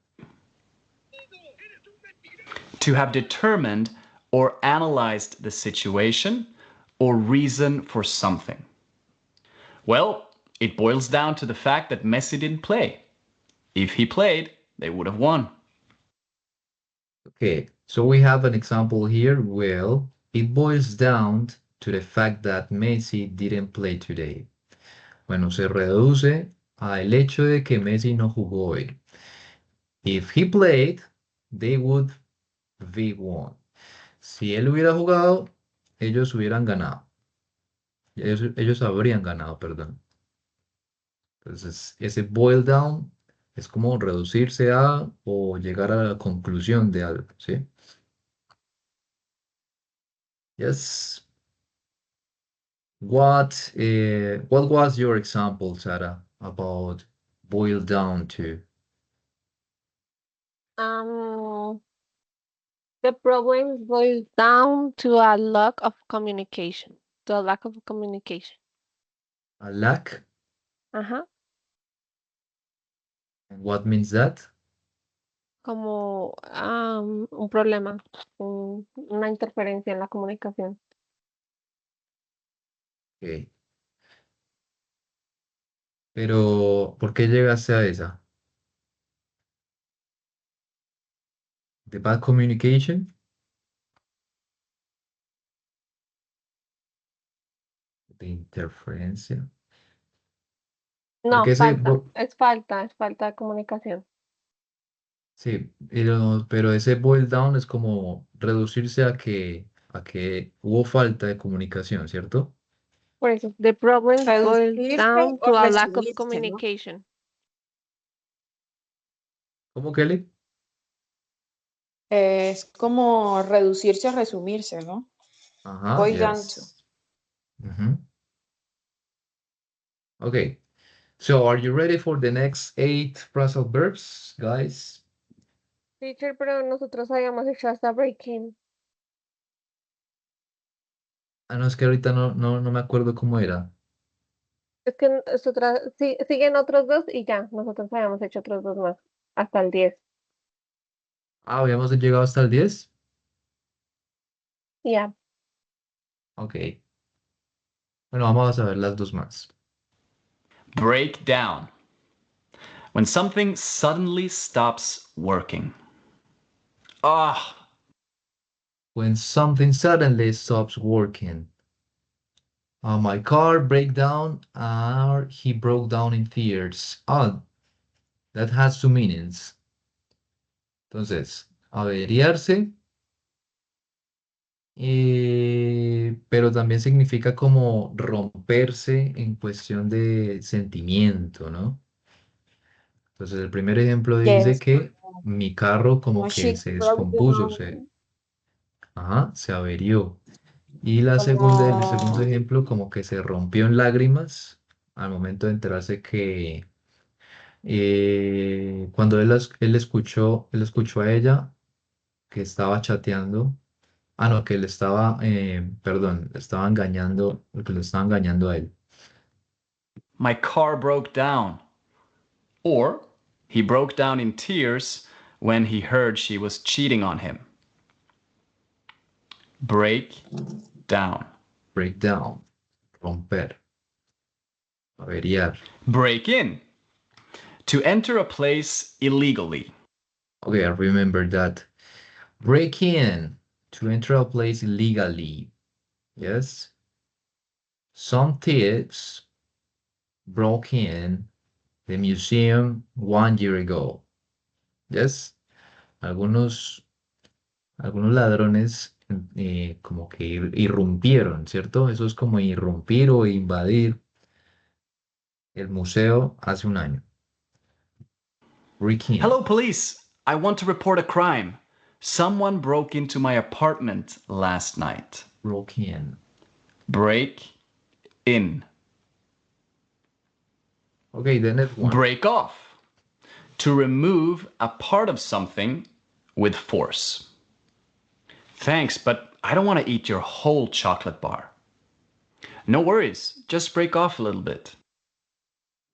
To have determined or analyzed the situation or reason for something. Well, it boils down to the fact that Messi didn't play. If he played, they would have won. Okay, So we have an example here. Well, it boils down to the fact that Messi didn't play today. Bueno, se reduce al hecho de que Messi no jugó hoy. If he played, they would be won. Si él hubiera jugado, ellos hubieran ganado. Ellos habrían ganado, perdón. Entonces, ese boil down es como reducirse a o llegar a la conclusión de algo, ¿sí? Yes. What was your example, Sarah, about boil down to? The problem boils down to a lack of communication. To a lack of communication. A lack? Ajá. And what means that? Como un problema, una interferencia en la comunicación. Okay. Pero, ¿por qué llegaste a esa? The bad communication? De interferencia. No, Porque es falta de comunicación. sí, pero ese boil down es como reducirse a que hubo falta de comunicación, ¿cierto? Por eso, the problem boils Reducirse down o to a lack of resumirse, ¿no? communication. ¿Cómo, Kelly? Es como reducirse a resumirse, ¿no? Ajá, Boil down to. yes. Mhm. Okay, so are you ready for the next 8 phrasal verbs, guys? Teacher, pero nosotros habíamos hecho hasta breaking. Ah, no, es que ahorita no me acuerdo cómo era. Es que nosotras, siguen otros dos y ya, nosotros habíamos hecho otros dos más, hasta el 10. Ah, habíamos llegado hasta el 10. Ya. Ok. Bueno, vamos a ver las dos más. Break down. When something suddenly stops working. Ah, When something suddenly stops working. My car break down, or he broke down in tears. Ah, that has two meanings. Entonces, averiarse, pero también significa como romperse en cuestión de sentimiento, ¿no? Entonces, el primer ejemplo dice Yes, que mi carro como como que she se broke descompuso, down, se averió. Y el segundo como ejemplo como que se rompió en lágrimas al momento de enterarse que cuando él escuchó a ella que estaba chateando, no, que le estaba, perdón, le estaba engañando, que lo estaba engañando a él. my car broke down. Or he broke down in tears when he heard she was cheating on him. Break down. Break down, romper, averiar. Break in. To enter a place illegally. Okay, I remember that. Break in, to enter a place illegally. Yes. Some thieves broke in the museum 1 year ago. Yes. Algunos, algunos ladrones como que irrumpieron, ¿cierto? Eso es como irrumpir o invadir el museo hace un año. Break in. Hello, police. I want to report a crime. Someone broke into my apartment last night. Broke in. Break in. Okay, the next one. Break off. To remove a part of something with force. Thanks, but I don't want to eat your whole chocolate bar. No worries, just break off a little bit.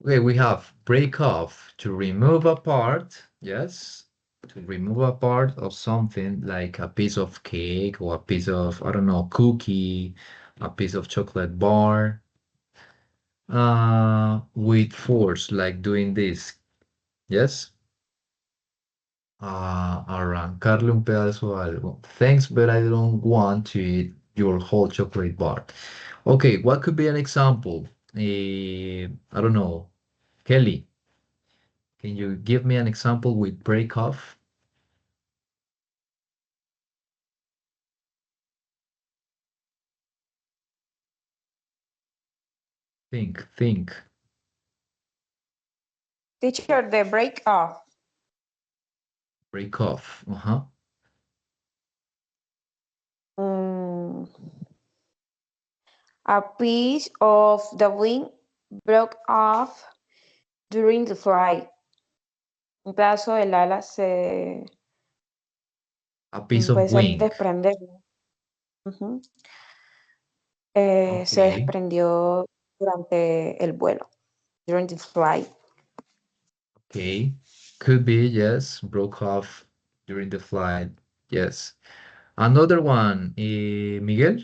Okay, we have break off, to remove a part, yes, to remove a part of something like a piece of cake or a piece of, I don't know, cookie, a piece of chocolate bar, with force, like doing this, yes. Arrancarle un pedazo a algo. Thanks, but I don't want to eat your whole chocolate bar. Okay, what could be an example? I don't know. Kelly, can you give me an example with break off? Think. Teacher, the break off. Break off. Uh-huh. Mm, a piece of the wing broke off during the flight. Un pedazo del ala se A piece of puede wing. desprender. Ujú. Se Okay. desprendió durante el vuelo, during the flight. Okay. Could be, yes. Broke off during the flight. Yes. Another one, Miguel.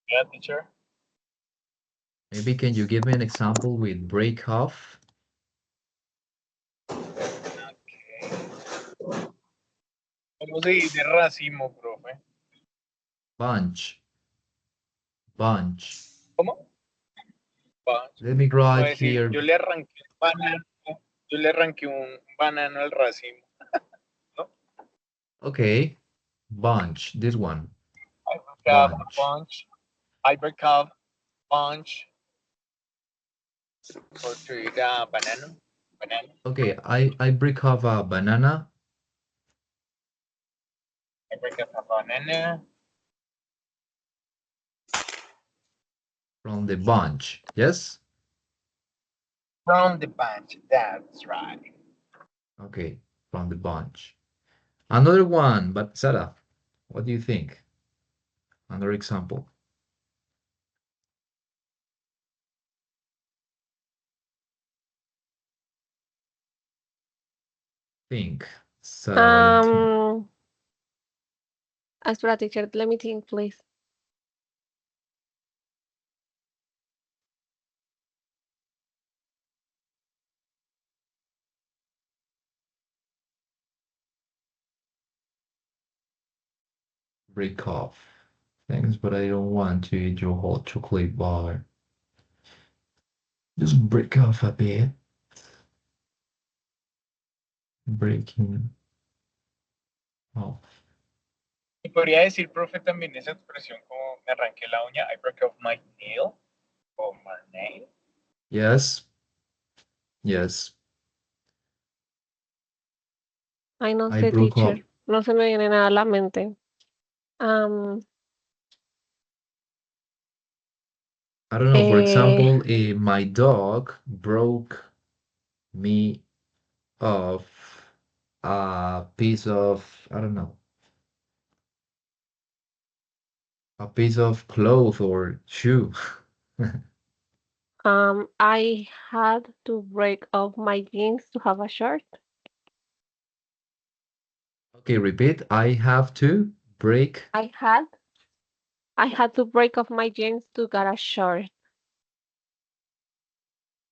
Yeah, teacher. Maybe can you give me an example with break off? Okay. ¿Cómo se dice racimo, profe? Bunch. ¿Cómo? Bunch. Let me Como write decir, here. yo le arranqué un banano, yo le arranqué un banano al racimo, ¿no? Okay. Bunch. This one. I break up a Bunch. bunch. I break up bunch. Or to eat a banana. Okay. I break off a banana I break up a banana. from the bunch. Yes? From the bunch. That's right. Okay. From the bunch. Another one, but Sarah, what do you think? Another example. Think. Sarah Valentina. Espera, teacher, let me think, please. Break off. Thanks, but I don't want to eat your hot chocolate bar. Just break off a bit. Breaking off. Y podría decir, profe, también esa expresión como me arranqué la uña. I broke off my nail. O my nail. Yes. Yes. Ay, no I sé, broke off. teacher. No se me viene nada a la mente. I don't know. For Eh, example, my dog broke me off a piece of, I don't know, a piece of cloth or shoe. I had to break off my jeans to have a shirt. Okay, repeat. I have to break. I had to break off my jeans to get a shirt.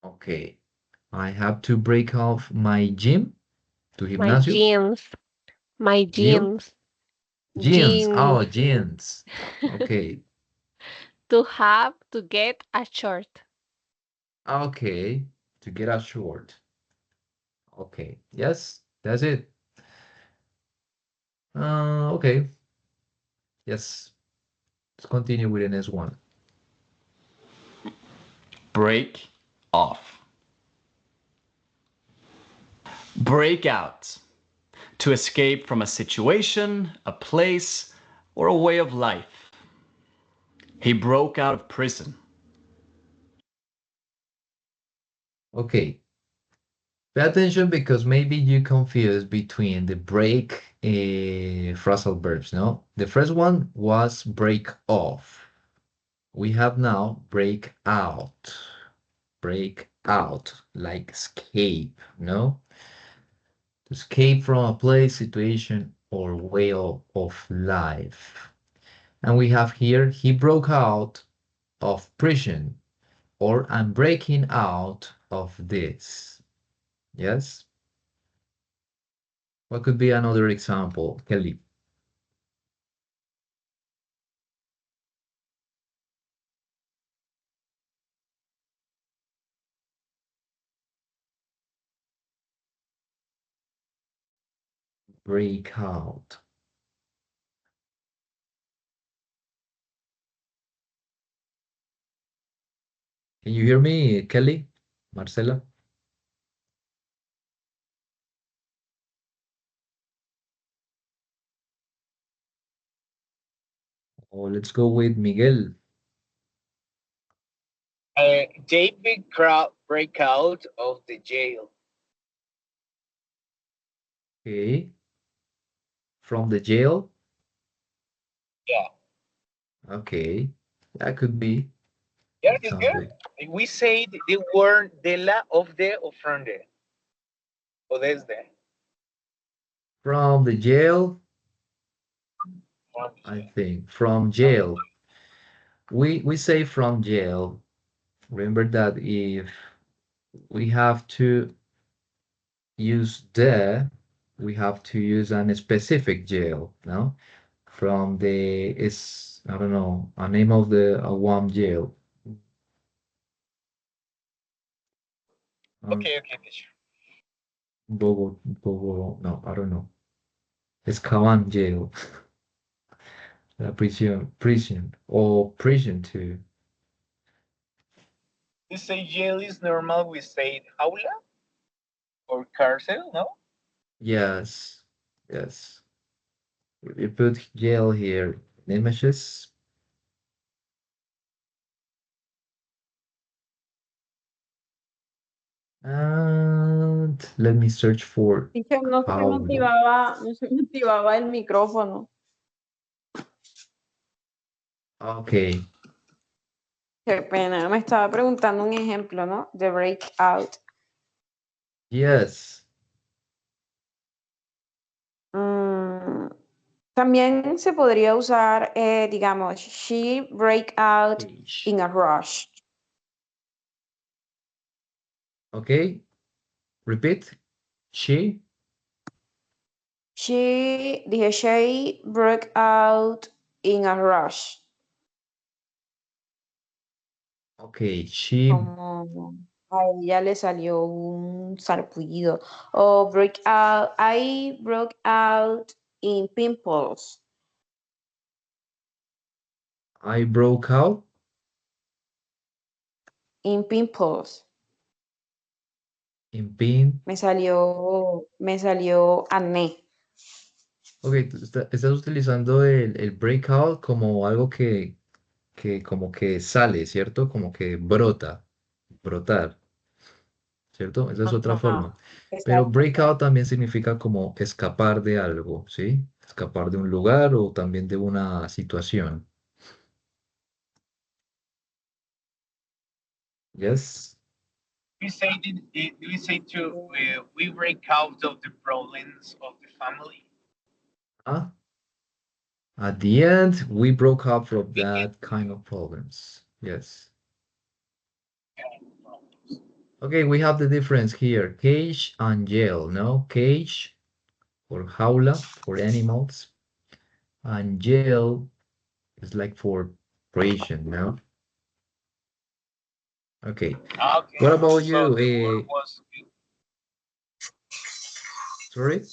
Okay. I have to break off my gym to My gimnasio. jeans. My Gym? jeans. Jeans. Jeans. Oh, jeans. Okay. To have to get a shirt. Okay. To get a short. Okay. Yes, that's it. Okay. Yes. Let's continue with the next one. Break off. Break out. To escape from a situation, a place, or a way of life. He broke out of prison. Okay. Pay attention because maybe you confuse between the break phrasal verbs, no? The first one was break off. We have now break out. Break out, like escape, no? To escape from a place, situation, or way of life. And we have here, he broke out of prison, or I'm breaking out of this. Yes. What could be another example, Kelly? Break out. Can you hear me, Kelly? Marcela? Oh, let's go with Miguel. David crowd break out of the jail. Okay. From the jail? Yeah. Okay. That could be Yeah, it's example. good. We say the word de la, of the, or from the, or desde. From the jail, From I the think. From jail. We say from jail. Remember that if we have to use the, we have to use a specific jail, no? From the, it's, I don't know, a name of the one jail. okay, teacher. No, I don't know. It's Kawan jail. Prison, or prison too. We say jail is normal. We say jaula or cárcel, no? Yes, yes. We put jail here in images. And let me search for Teacher, jaula. no se me activaba el micrófono. Okay. Qué pena, me estaba preguntando un ejemplo, ¿no? De breakout. Yes. También se podría usar, digamos, she break out Page. in a rush. Okay. Repeat. She. She broke out in a rush. Okay. She. Como a ella le salió un sarpullido. O break out, I broke out in pimples. I broke out In pimples. in pin. Me salió acné. Ok, estás utilizando el breakout como algo que como que sale, ¿cierto? Como que brota, brotar, ¿cierto? Esa es otra Ajá, forma. Pero exacto. breakout también significa como escapar de algo, ¿sí? Escapar de un lugar o también de una situación. Yes. We say to we break out of the problems of the family. Ah, at the end, we broke up from that kind of problems. Yes. Okay, we have the difference here. Cage and jail, no? Cage for jaula, for animals. And jail is like for prison, no? Okay. Okay. What about So you? the word was Sorry?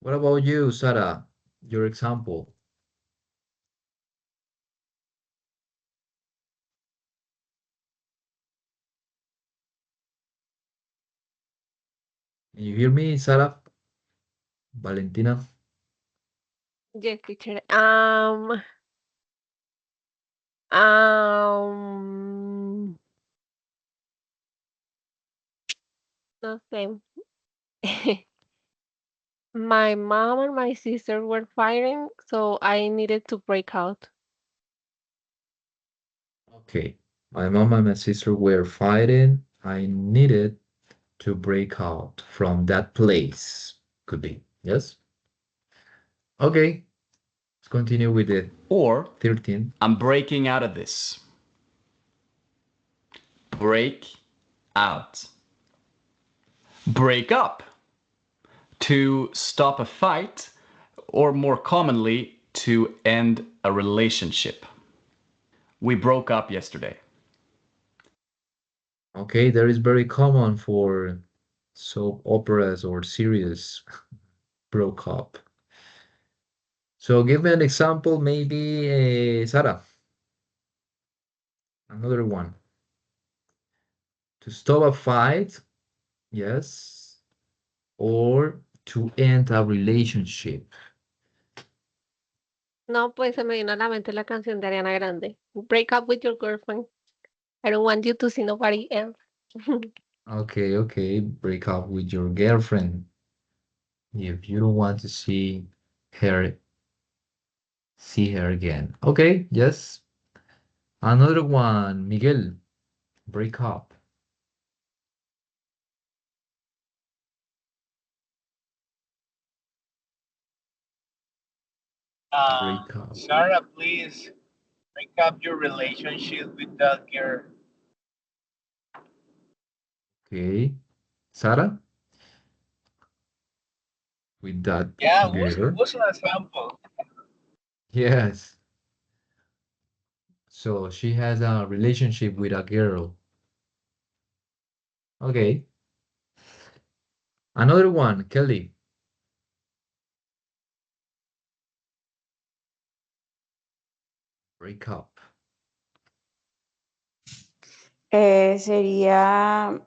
What about you, Sarah? Your example. Can you hear me, Sarah? Valentina? Yes, teacher. No sé. My mom and my sister were fighting, so I needed to break out. Okay. My mom and my sister were fighting. I needed to break out from that place. Could be. Yes? Okay. Let's continue with the Or 13. I'm breaking out of this. break out. Break up, to stop a fight, or more commonly, to end a relationship. We broke up yesterday. Okay, that is very common for soap operas or series broke up. So give me an example, maybe Sarah, another one. To stop a fight, yes, or to end a relationship. No, pues se me vino a la mente la canción de Ariana Grande. Break up with your girlfriend. I don't want you to see nobody else. Okay, okay, break up with your girlfriend if you don't want to her see her again. Okay, yes. Another one, Miguel, break up. Break up. Sarah, please break up your relationship with that girl. Okay. Sarah, with that Yeah, girl. what's an example? Yes. So she has a relationship with a girl. Okay. Another one, Kelly. Break up. Sería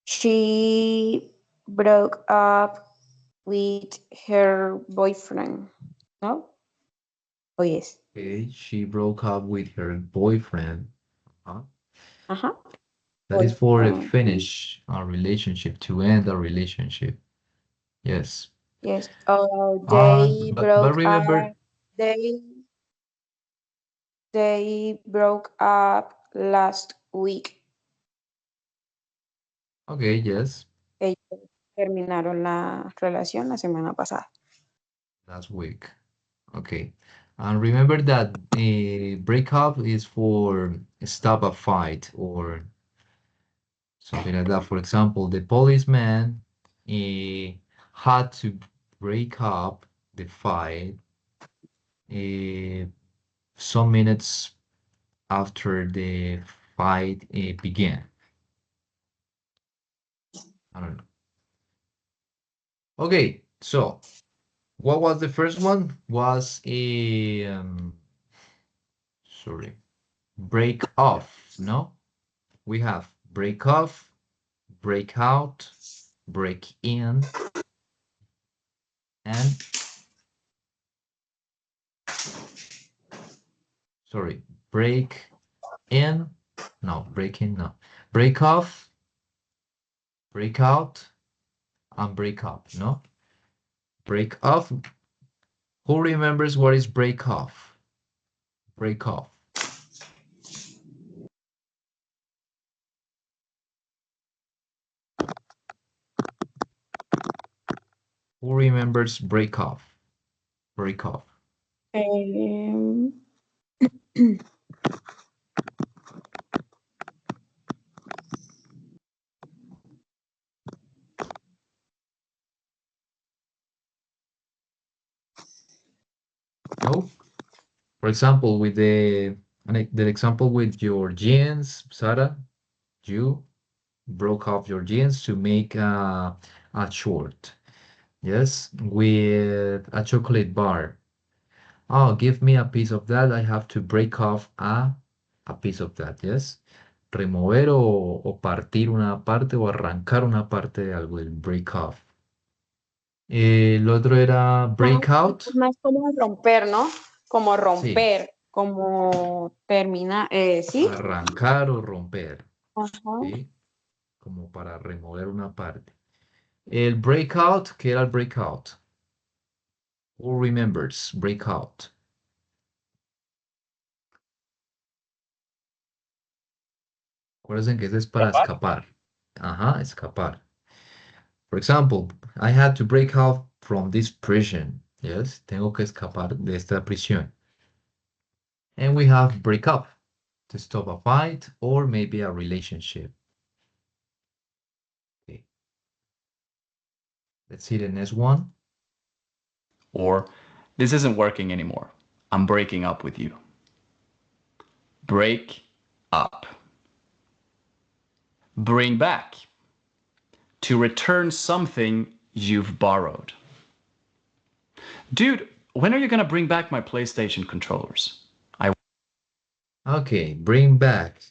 she broke up with her boyfriend. No? Oh, yes. Okay, she broke up with her boyfriend. Uh-huh. Uh-huh. That is for a Boyfriend. finish a relationship, to end a relationship. Yes. Yes. Uh, They but broke remember, up. They broke up last week. okay, yes, Ellos terminaron la relación la semana pasada. last week. Okay. And remember that a breakup is for stop a fight or something like that. For example, the policeman had to break up the fight uh, some minutes after the fight began. I don't know. Okay, so what was the first one? Was a sorry, break off. No, we have break off, break out, break in, and sorry, break in. No, break in. No, break off, break out, and break up. No, break off. Who remembers what is break off? Break off. Who remembers break off? Break off. Em, No? For example, with the example with your jeans, Sarah, you broke off your jeans to make a short. Yes, with a chocolate bar. Oh, give me a piece of that. I have to break off a piece of that. Yes. Remover o partir una parte o arrancar una parte de algo, el break off. El otro era breakout. Es más como romper, ¿no? Como Sí, romper, como terminar, ¿sí? arrancar o romper. Ajá. ¿Sí? Como para remover una parte. El breakout, ¿qué era el breakout? Who remembers breakout? Acuérdense que ese es para Escapar. escapar. Ajá, escapar. For example, I had to break out from this prison. Yes, tengo que escapar de esta prisión. And we have break up. to stop a fight or maybe a relationship. Okay. Let's see the next one. Or, this isn't working anymore. I'm breaking up with you. Break up. Bring back. To return something you've borrowed. Dude, when are you gonna bring back my PlayStation controllers? Okay, bring back.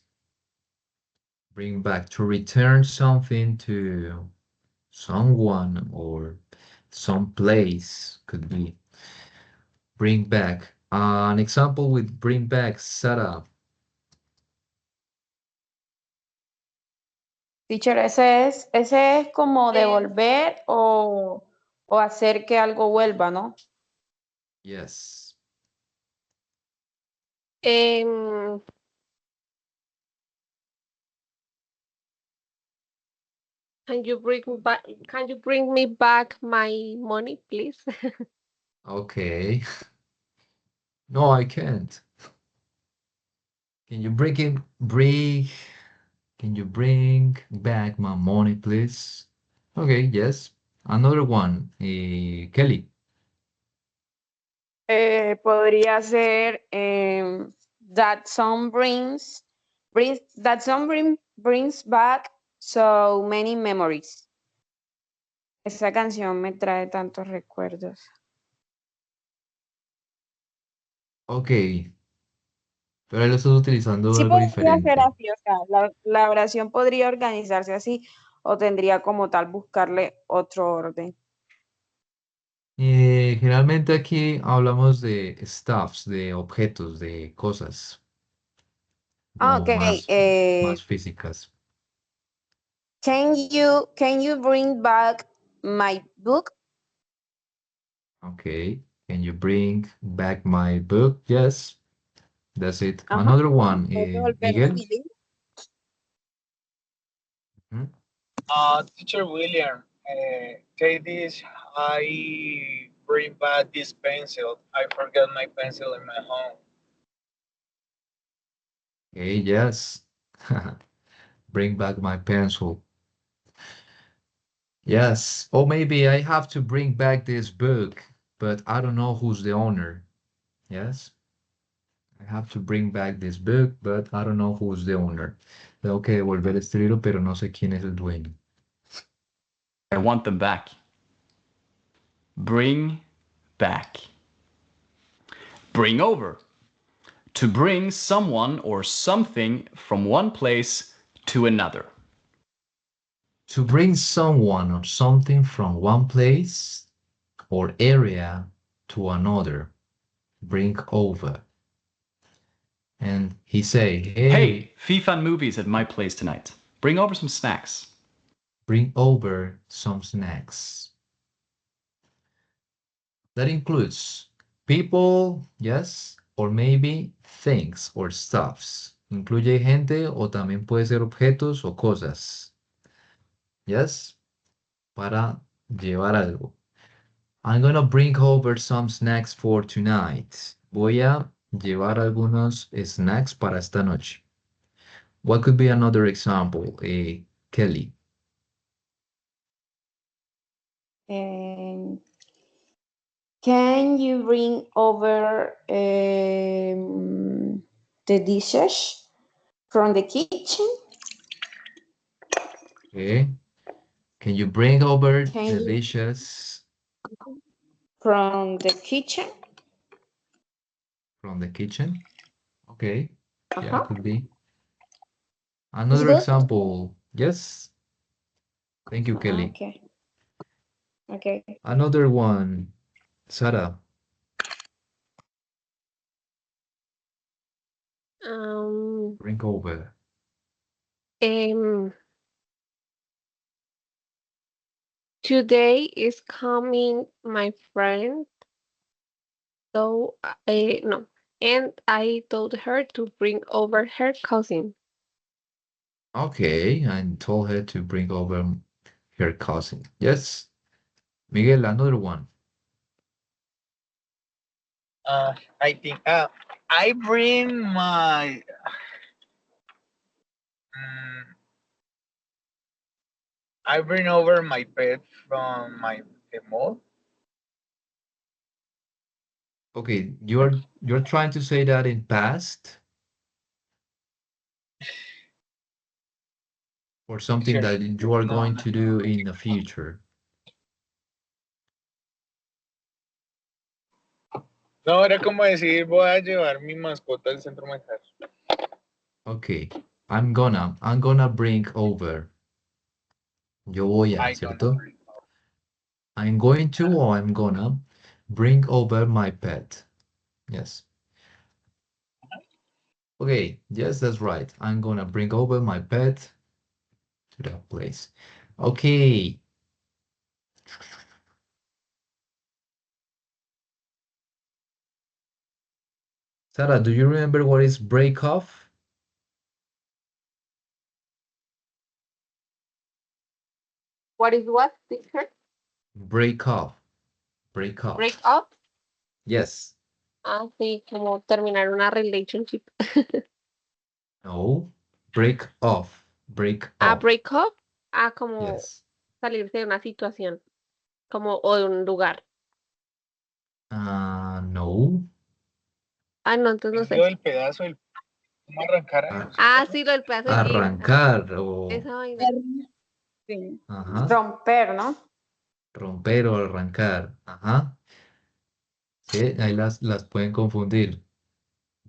Bring back, to return something to someone or some place, could be. Bring back. An example with bring back, Sarah. Teacher, ese es como devolver o hacer que algo vuelva, ¿no? Yes. Em, can you bring me back my money, please? Okay. No, I can't. Can you can you bring back my money, please? Okay, yes. Another one, Kelly. Podría ser that song brings back so many memories. Esa canción me trae tantos recuerdos. Okay, pero ahí lo estás utilizando Sí algo podría ser diferente. así, o sea, la oración podría organizarse así o tendría como tal buscarle otro orden. Generalmente aquí hablamos de stuffs, de objetos, de cosas, Ah, como ok. más físicas. Can you bring back my book? Okay, can you bring back my book? Yes, that's it. Ajá. Another one, ¿Puedes devolverme Miguel. mi libro? Mhm. Teacher William, this, I bring back this pencil. I forgot my pencil in my home. Okay, yes. Bring back my pencil. Yes. Or maybe I have to bring back this book, but I don't know who's the owner. Yes. I have to bring back this book, but I don't know who's the owner. Tengo que devolver este libro, pero no sé quién es el dueño. I want them back. Bring back. Bring over. To bring someone or something from one place to another. To bring someone or something from one place or area to another. Bring over. And he say, hey, Hey, FIFA and movies at my place tonight. Bring over some snacks. bring over some snacks. That includes people, yes, or maybe things or stuffs. Incluye gente o también puede ser objetos o cosas. Yes, para llevar algo. I'm gonna bring over some snacks for tonight. Voy a llevar algunos snacks para esta noche. What could be another example, Kelly? Can you bring over the dishes from the kitchen? Okay. Can you bring over Can the you dishes from the kitchen? from the kitchen? Okay. Yeah, Uh-huh. could be. It's Another good. example. Yes. Thank you, Kelly. Okay. Okay. Another one. Sarah, Um, bring over. um, Today is coming my friend, so no, and I told her to bring over her cousin. Okay, and told her to bring over her cousin. Yes. Miguel, another one. I think I bring my Mm, I bring over my pet from the mall. Okay, you're trying to say that in past or something that you are No, going no, to do in the future. no, era como decir, voy a llevar mi mascota al centro comercial. Okay, I'm gonna bring over. Yo voy a, I don't ¿cierto? bring over. I'm going to or I'm gonna bring over my pet. Yes. Okay, yes, that's right. I'm gonna bring over my pet to that place. Okay. Sarah, do you remember what is break off? What is what, teacher? Break off. Break off. Break up. Yes. Ah, sí, como terminar una relationship. No. Break off. Break Ah, off. break up. Ah, como Yes. salirse de una situación, como o de un lugar. No. Ah, no, entonces no Es lo sé. del pedazo, del cómo arrancar algo, Ah, ¿cierto? sí, lo del pedazo de jean. Arrancar o Esa vaina. Sí. ajá, Romper, ¿no? romper o arrancar. Ajá. Sí, ahí las pueden confundir.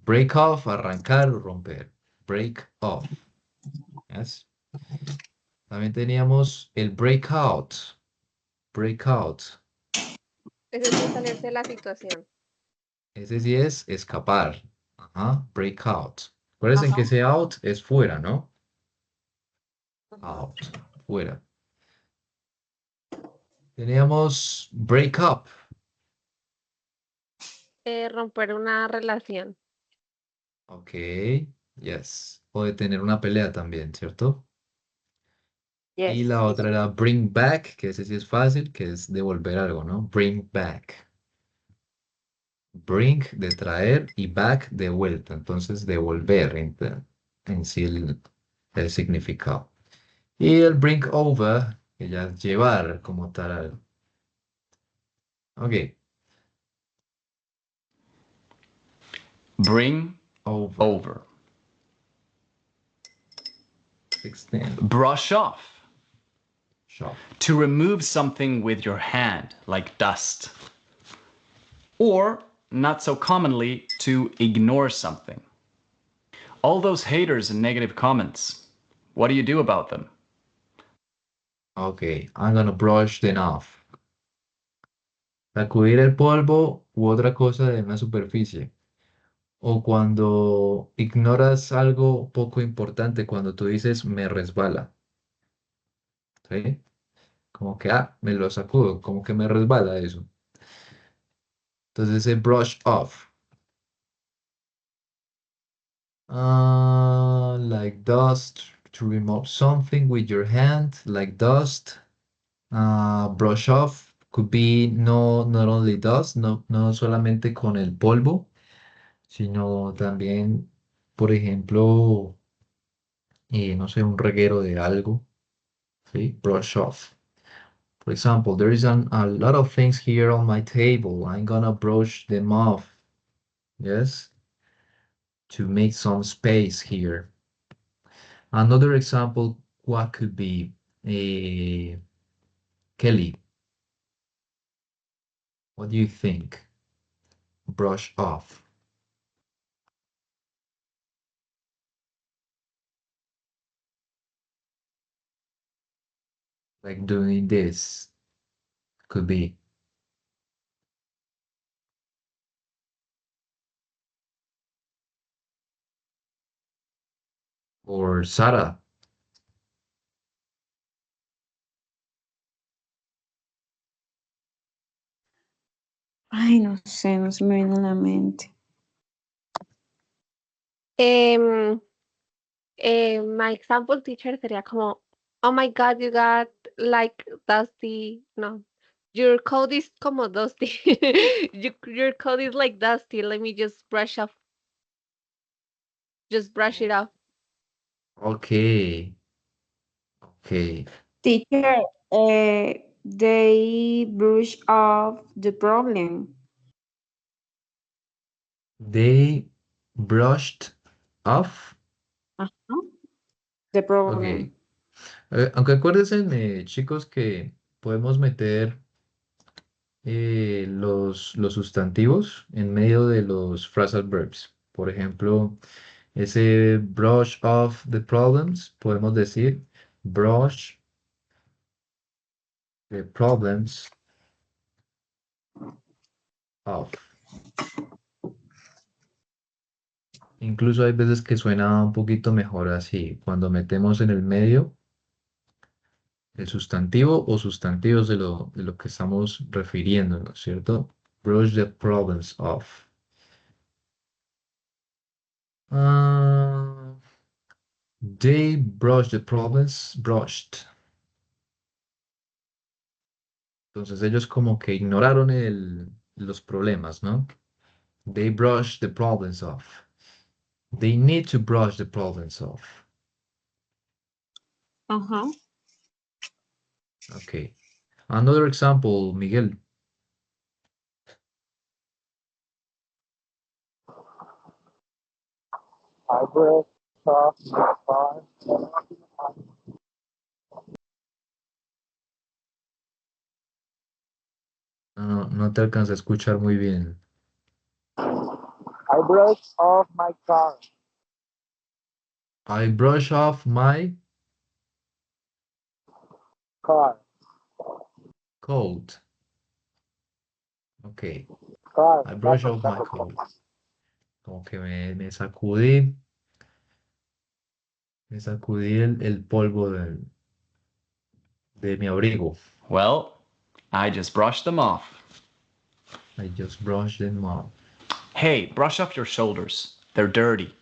Break off, arrancar o romper. Break off. Yes. También teníamos el breakout. Breakout. Ese sí es salirse de la situación. Ese sí es escapar. Ajá. Breakout. Acuérdense que Ajá. ese out es fuera, ¿no? Out. Fuera. Teníamos break up. Romper una relación. Ok. Yes. O de tener una pelea también, ¿cierto? Y Yes. la otra era bring back, que ese sí es fácil, que es devolver algo, ¿no? Bring back. Bring de traer y back de vuelta. Entonces, devolver en sí el significado. Y el bring over, que ya es llevar como tal algo. Ok. Bring Over. over. Extend. Brush off. Shop. To remove something with your hand, like dust. Or, not so commonly, to ignore something. All those haters and negative comments, what do you do about them? Ok. I'm gonna brush them off. Sacudir el polvo u otra cosa de una superficie. O cuando ignoras algo poco importante, cuando tú dices me resbala. ¿Sí? Como que, me lo sacudo, como que me resbala eso. Entonces ese brush off. Like dust, to remove something with your hand, like dust. Brush off could be no not only dust, no solamente con el polvo, sino también, por ejemplo, no sé, un reguero de algo, ¿sí? Brush off. For example, there is a lot of things here on my table. I'm gonna brush them off. Yes, to make some space here. Another example, what could be Kelly? What do you think? Brush off. Like doing this could be. Or Sarah. Ay, no sé, no se me viene a la mente. My example teacher sería como, oh my God, you got like dusty. No, your code is como dusty. Your code is like dusty. Let me just brush off. Just brush it off. Okay. Okay. Teacher, they brush off the problem. They brushed off. Ajá. The Ok. problem. Aunque acuérdense, chicos, que podemos meter los sustantivos en medio de los phrasal verbs. Por ejemplo, ese brush off the problems, podemos decir brush the problems off. Incluso hay veces que suena un poquito mejor así, cuando metemos en el medio el sustantivo o sustantivos de lo que estamos refiriéndonos, ¿cierto? Brush the problems off. Ah, they brush the problems, brushed. Entonces ellos como que ignoraron los problemas, ¿no? They brush the problems off. They need to brush the problems off. Ajá. Okay. Another example, Miguel. I brush off my car. No, no te alcanza a escuchar muy bien. I brush off my car. I brush off my Car. coat. Okay. Car. I brush off my coat. Como que me sacudí el polvo de mi abrigo. Well, I just brushed them off. I just brushed them off. Hey, brush off your shoulders. They're dirty.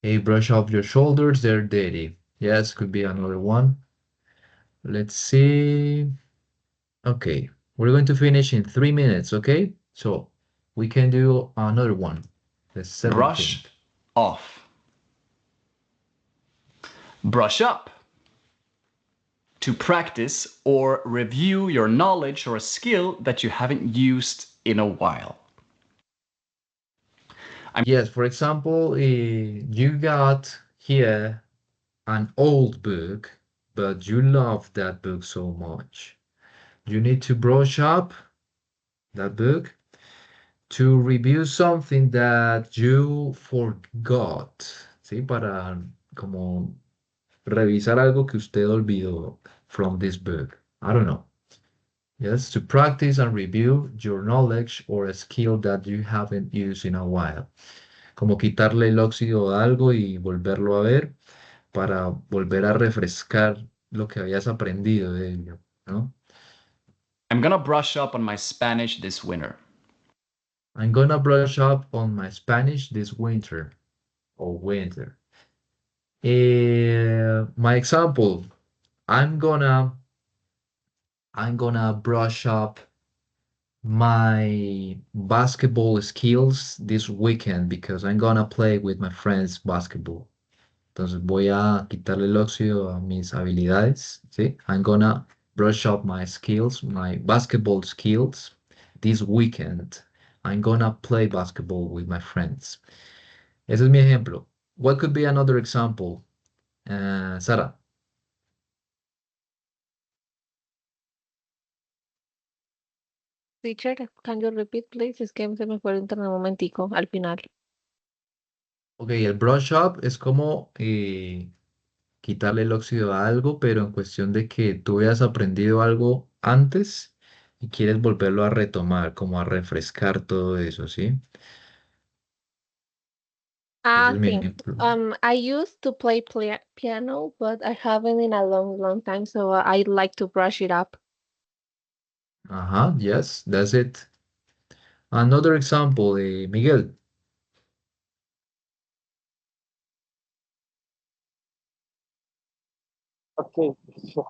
Hey, brush off your shoulders, they're dirty. Yes, could be another one. Let's see. Okay, we're going to finish in 3 minutes, okay? So we can do another one. The 17th. Brush off. Brush up. To practice or review your knowledge or a skill that you haven't used in a while. Yes, for example, you got here an old book, but you love that book so much. You need to brush up that book to review something that you forgot, ¿sí? Para como revisar algo que usted olvidó from this book. I don't know. Yes, to practice and review your knowledge or a skill that you haven't used in a while. Como quitarle el óxido a algo y volverlo a ver para volver a refrescar lo que habías aprendido de ello, ¿no? I'm gonna brush up on my Spanish this winter. I'm gonna brush up on my Spanish this winter or winter. My example, I'm gonna brush up my basketball skills this weekend because I'm gonna play with my friends basketball. Entonces voy a quitarle el óxido a mis habilidades, ¿sí? I'm gonna brush up my skills, my basketball skills this weekend. I'm gonna play basketball with my friends. Ese es mi ejemplo. What could be another example? Sara. Teacher, can you repeat, please? Es que se me fue el internet un momentico al final. Ok, el brush up es como quitarle el óxido a algo, pero en cuestión de que tú hayas aprendido algo antes y quieres volverlo a retomar, como a refrescar todo eso, ¿sí? Ese Ah, es mi sí. ejemplo. I used to play piano, but I haven't in a long, long time, so I'd like to brush it up. Ajá, yes, that's it. Another example, Miguel. Okay, so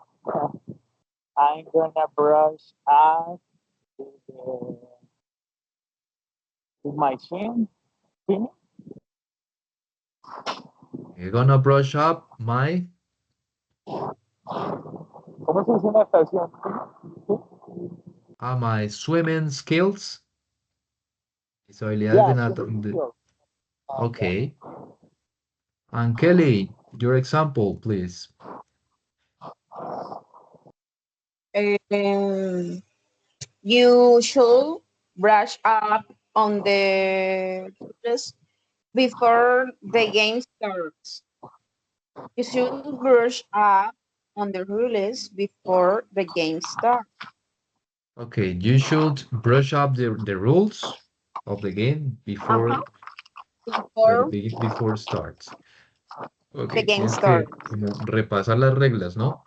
I'm gonna brush up with, with my chin. You're gonna brush up my ¿Cómo se dice natación? my swimming skills. Mis habilidades de Yeah, natación. swimming skills. Okay. And Kelly, your example, please. You should brush up on the rules before the game starts. You should brush up on the rules before the game starts. Okay, you should brush up the rules of the game before Before before starts. the Okay, game tienes que starts. como repasar las reglas, ¿no?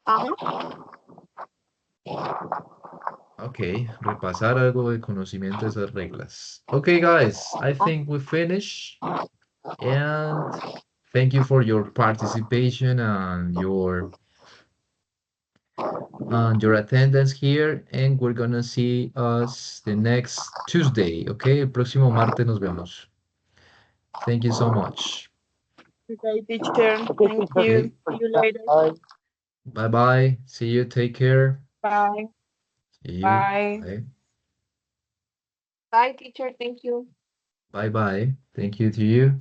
Uh-huh. Okay, repasar algo de conocimiento de esas reglas. Okay, guys, I think we finish. And thank you for your participation and your attendance here. And we're gonna see us the next Tuesday. Okay, el próximo martes nos vemos. Thank you so much. Okay, teacher. Thank Okay, you. See you later. Bye. bye bye. See you. Take care. Bye. See you. Bye. Bye. Bye, teacher. Thank you. Bye bye. Thank you to you.